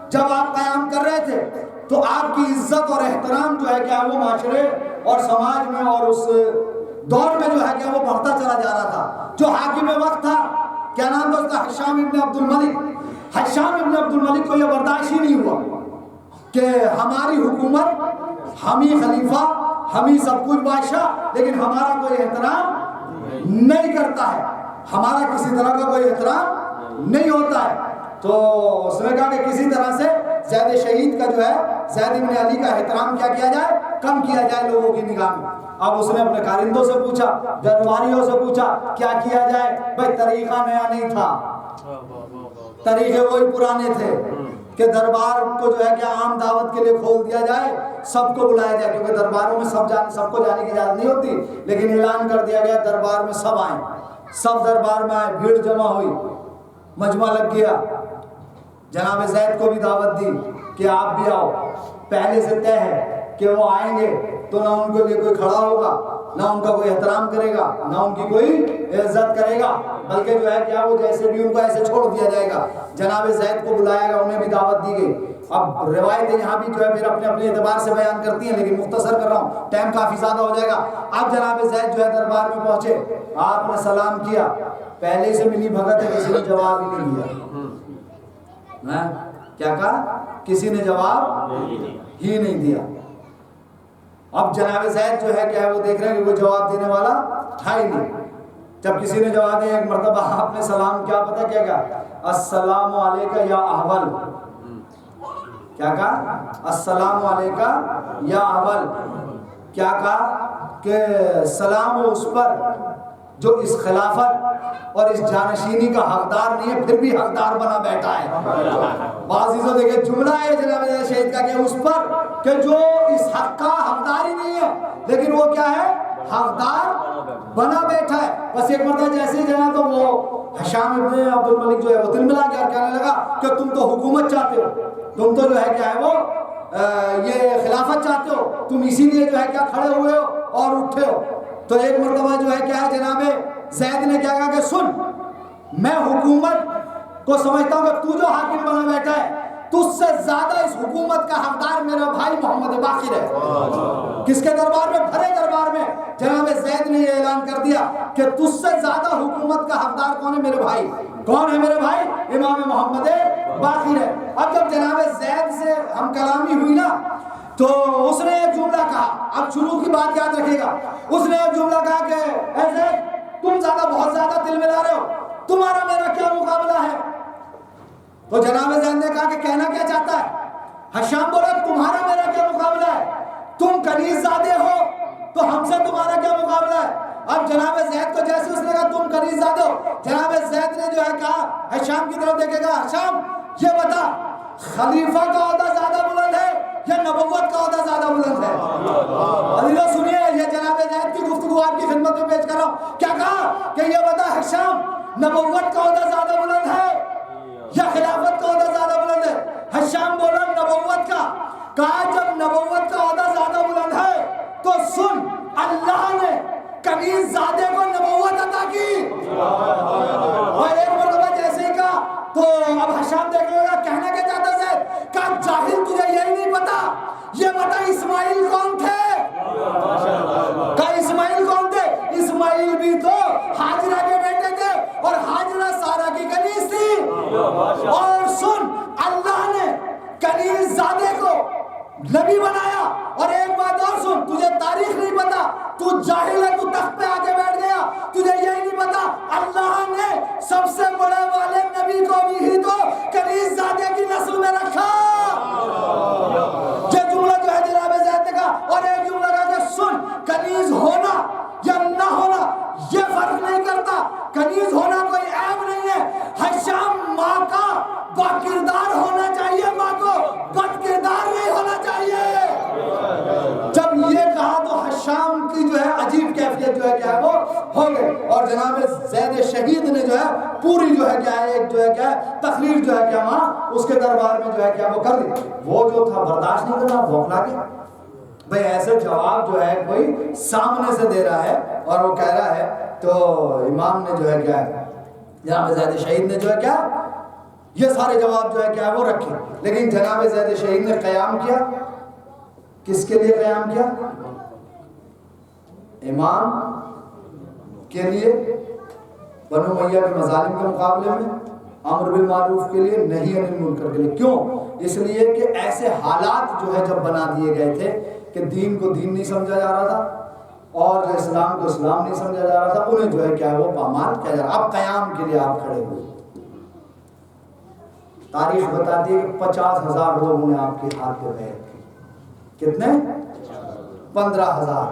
Speaker 1: جب آپ قیام کر رہے تھے تو آپ کی عزت اور احترام جو ہے کیا وہ معاشرے اور سماج میں اور اس دور میں جو ہے کیا وہ بڑھتا چلا جا رہا تھا. جو حاکم وقت تھا کیا نام تھا اس کا؟ حشام ابن عبد الملک. حشام ابن عبد الملک کو یہ برداشت ہی نہیں ہوا کہ ہماری حکومت، ہم ہی خلیفہ، ہم ہی سب کچھ بادشاہ، لیکن ہمارا کوئی احترام نہیں کرتا ہے، ہمارا کسی طرح کا کوئی احترام نہیں ہوتا ہے. تو اس نے کہا کہ کسی طرح سے زید شہید کا جو ہے زید بن علی کا احترام کیا کیا جائے؟ کم کیا جائے لوگوں کی نگاہ میں. اب اس نے اپنے کارندوں سے پوچھا، درباریوں سے پوچھا کیا کیا جائے؟ بھائی طریقہ نیا نہیں تھا، طریقے وہی پرانے تھے کہ دربار کو جو ہے کہ عام دعوت کے لیے کھول دیا جائے، سب کو بلایا جائے، کیونکہ درباروں میں سب کو جانے کی اجازت نہیں ہوتی. لیکن اعلان کر دیا گیا دربار میں سب آئیں. سب دربار میں آئے، بھیڑ جمع ہوئی، مجمع لگ گیا. جناب زید کو بھی دعوت دی کہ آپ بھی آؤ. پہلے سے طے ہے کہ وہ آئیں گے تو نہ ان کے لیے کوئی کھڑا ہوگا، نہ ان کا کوئی احترام کرے گا، نہ ان کی کوئی عزت کرے گا، بلکہ جو ہے کیا وہ جیسے بھی ان کو ایسے چھوڑ دیا جائے گا. جناب زید کو بلایا گا، انہیں بھی دعوت دی گئی. اب روایتیں یہاں بھی جو ہے پھر اپنے اپنے اعتبار سے بیان کرتی ہیں، لیکن مختصر کر رہا ہوں، ٹائم کافی زیادہ ہو جائے گا. اب جناب زید جو ہے دربار میں پہنچے، آپ نے سلام کیا، پہلے سے ملی بھگت ہے، کسی نے جواب ہی نہیں دیا. کیا کہا؟ کسی نے جواب ہی نہیں دیا. اب جناب زید جو ہے کیا ہے وہ دیکھ رہے ہیں کہ کوئی جواب دینے والا تھا ہی نہیں. جب کسی نے جواب دیا، ایک مرتبہ آپ نے سلام کیا، پتہ کیا کہا؟ السلام علیکہ یا احول. کیا کہا؟ السلام علیکہ یا احول. کیا کہا کہ سلام اس پر جو اس خلافت اور اس جانشینی کا حقدار نہیں ہے پھر بھی حقدار بنا بیٹھا ہے. عزیزوں دیکھیں جملہ ہے جناب شہید کا کہ اس پر کہ جو اس حق کا حقدار ہی نہیں ہے لیکن وہ کیا ہے؟ حقدار بنا بیٹھا ہے. بس ایک مرتبہ جیسے جنا تو وہ حشام ابن عبد الملک جو ہے وہ دل ملا گیا، کہنے لگا کہ تم تو حکومت چاہتے ہو، تم تو جو ہے کیا ہے وہ یہ خلافت چاہتے ہو، تم اسی لیے جو ہے کیا کھڑے ہوئے ہو اور اٹھے ہو. تو ایک مرتبہ جو ہے کیا ہے جناب زید نے کیا کہا کہ سن، میں حکومت کو سمجھتا ہوں کہ تو جو حاکم بنا بیٹھا ہے تجھ سے زیادہ اس حکومت کا حقدار میرا بھائی محمد باقر ہے. کس کے دربار میں؟ بھرے دربار میں جناب زید نے یہ اعلان کر دیا کہ تجھ سے زیادہ حکومت کا حقدار کون ہے؟ میرے بھائی. کون ہے میرے بھائی؟ امام محمد باقر ہے. اب جب جناب زید سے ہم کلامی ہوئی نا تو اس نے ایک جملہ کہا، اب شروع کی بات یاد رکھے گا. اس نے ایک جملہ کہا کہ اے زید تم بہت زیادہ دل ملا رہے ہو، تمہارا میرا کیا مقابلہ ہے؟ تو جناب زید نے کہا کہ کہنا کیا چاہتا ہے؟ حشام بولا تمہارا میرا کیا مقابلہ ہے؟ تم کنیز زادے ہو تو ہم سے تمہارا کیا مقابلہ ہے؟ اب جناب زید کو جیسے اس نے کہا تم کنیز زادے ہو، جناب زید نے جو ہے کہا حشام کی طرف دیکھے گا، حشام یہ بتا خلیفہ کا عہدہ زیادہ بلند ہے یا نبوت کا عہدہ زیادہ بلند ہے؟ عزیزو سنیے، یہ جناب زید کی گفتگو آپ کی خدمت میں پیش کر رہا ہوں. کیا کہا کہ یہ بتا حشام نبوت کا عہدہ زیادہ بلند ہے یا خلافت کا عہدہ زیادہ بلند ہے؟ حشام بولا نبوت کا. کہا جب نبوت کا عہدہ زیادہ بلند ہے تو سن، اللہ نے کنیز زادے کو نبوت عطا کی. اور ایک مرتبہ جیسے ہی کہا تو اب حشام دیکھ لے گا کہنا کیا چاہتا ہے؟ کہا جاہل تجھے یہی نہیں پتا، یہ بتا اسماعیل کون تھے؟ کہا اسماعیل کون تھے؟ اسماعیل بھی تو ہاجرہ کے بیٹے تھے اور ہاجرہ سارا کی کنیز تھی. اور سن نبی بنایا. اور ایک بات اور سن، تجھے تاریخ نہیں پتا، تو جاہل ہے، تو تخت پہ آ کے بیٹھ گیا، تجھے یہی نہیں پتا اللہ نے سب سے بڑے والے نبی کو بھی ہی تو کنیز زادے کی نسل میں رکھا. یہ جملہ جو ہے جناب زید نے کہا. اور ایک جملہ کہا کہ سن، کنیز ہونا یا نہ ہونا یہ فرق نہیں کرتا، کنیز ہونا کوئی عیب نہیں ہے. ہشام ماں کا با کردار ہونا چاہیے، ماں کو بد کردار نہیں ہونا چاہیے. جب یہ کہا تو حشام کی جو ہے عجیب کیفیت جو ہے کیا ہے وہ ہو گئی. اور جناب زید شہید نے جو ہے پوری جو ہے کیا ہے ایک جو ہے کیا ہے تقریر جو ہے کیا وہاں اس کے دربار میں جو ہے کیا وہ کر دی. وہ جو تھا برداشت نہیں کرنا، بھوکلا گیا. بھئی ایسے جواب جو ہے کوئی سامنے سے دے رہا ہے اور وہ کہہ رہا ہے. تو امام نے جو ہے کیا ہے جناب زید شہید نے جو ہے کیا یہ سارے جواب جو ہے کیا وہ رکھے. لیکن جناب زید شہید نے قیام کیا. کس کے لیے قیام کیا؟ امام کے لیے، بنو امیہ کے مظالم کے مقابلے میں، امر بالمعروف کے لیے، نہی عن المنکر کے لیے. کیوں؟ اس لیے کہ ایسے حالات جو ہے جب بنا دیے گئے تھے کہ دین کو دین نہیں سمجھا جا رہا تھا اور جو اسلام کو اسلام نہیں سمجھا جا رہا تھا، انہیں جو ہے کیا وہ پامال کیا جا رہا. اب قیام کے لیے آپ کھڑے ہوئے. تاریخ بتاتی ہے کہ 50,000 لوگوں نے آپ کے ہاتھ پہ بیعت کی. کتنے؟ 15,000،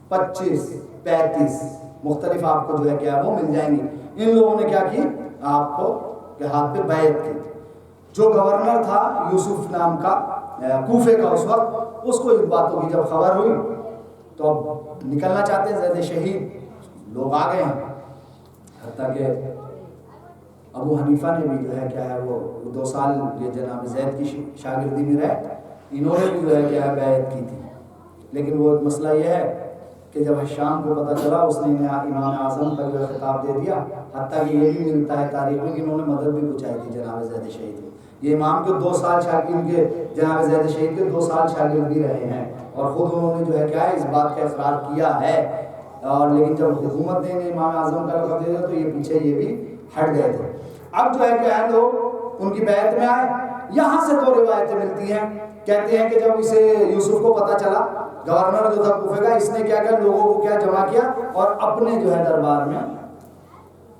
Speaker 1: 25، 35 مختلف آپ کو جو ہے کیا وہ مل جائیں گی. ان لوگوں نے کیا کی؟ آپ کو کے ہاتھ پہ بیعت کی. جو گورنر تھا یوسف نام کا کوفے کا اس وقت، اس کو ان باتوں کی جب خبر ہوئی تو اب نکلنا چاہتے ہیں. زید شہید لوگ آ گئے ہیں، حتیٰ کہ ابو حنیفہ نے بھی جو ہے کیا ہے وہ 2 سال یہ جناب زید کی شاگردی میں رہے، انہوں نے بھی جو ہے کیا بیعت کی تھی. لیکن وہ ایک مسئلہ یہ ہے کہ جب حشام کو پتہ چلا اس نے امام اعظم کا جو ہے خطاب دے دیا. حتیٰ کہ یہ بھی ملتا ہے تاریخ میں کہ انہوں نے مدد بھی پہنچائی تھی جناب زید شہید کو. یہ امام کے 2 سال شاگرد کے جناب زید شہید کے 2 سال شاگرد بھی رہے ہیں اور خود انہوں نے جو ہے کیا ہے اس بات کا اقرار کیا ہے. اور لیکن جب حکومت نے انہیں امام اعظم کا لقب دے دیا تو یہ پیچھے یہ بھی ہٹ گئے تھے. اب جو ہے کہ لوگ ان کی بیعت میں آئے. یہاں سے 2 روایتیں ملتی ہیں. کہتے ہیں کہ جب اسے یوسف کو پتہ چلا، گورنر جو تھا کوفے کا، اس نے کیا کیا لوگوں کو کیا جمع کیا اور اپنے جو ہے دربار میں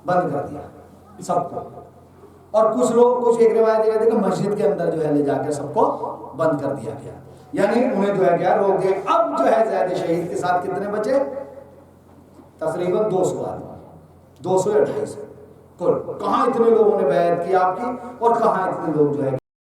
Speaker 1: بند کر دیا سب کو. اور کچھ لوگ کچھ ایک روایت کہتے ہیں کہ مسجد کے اندر جو ہے لے جا کے سب کو بند کر دیا گیا، یعنی انہیں جو ہے کیا روک دیا. اب جو ہے زید شہید کے ساتھ کتنے بچے؟ تقریباً 200 آدمی، 200 یا 250 کل. کہاں اتنے لوگوں نے بیعت کی آپ کی اور کہاں اتنے لوگ جو ہے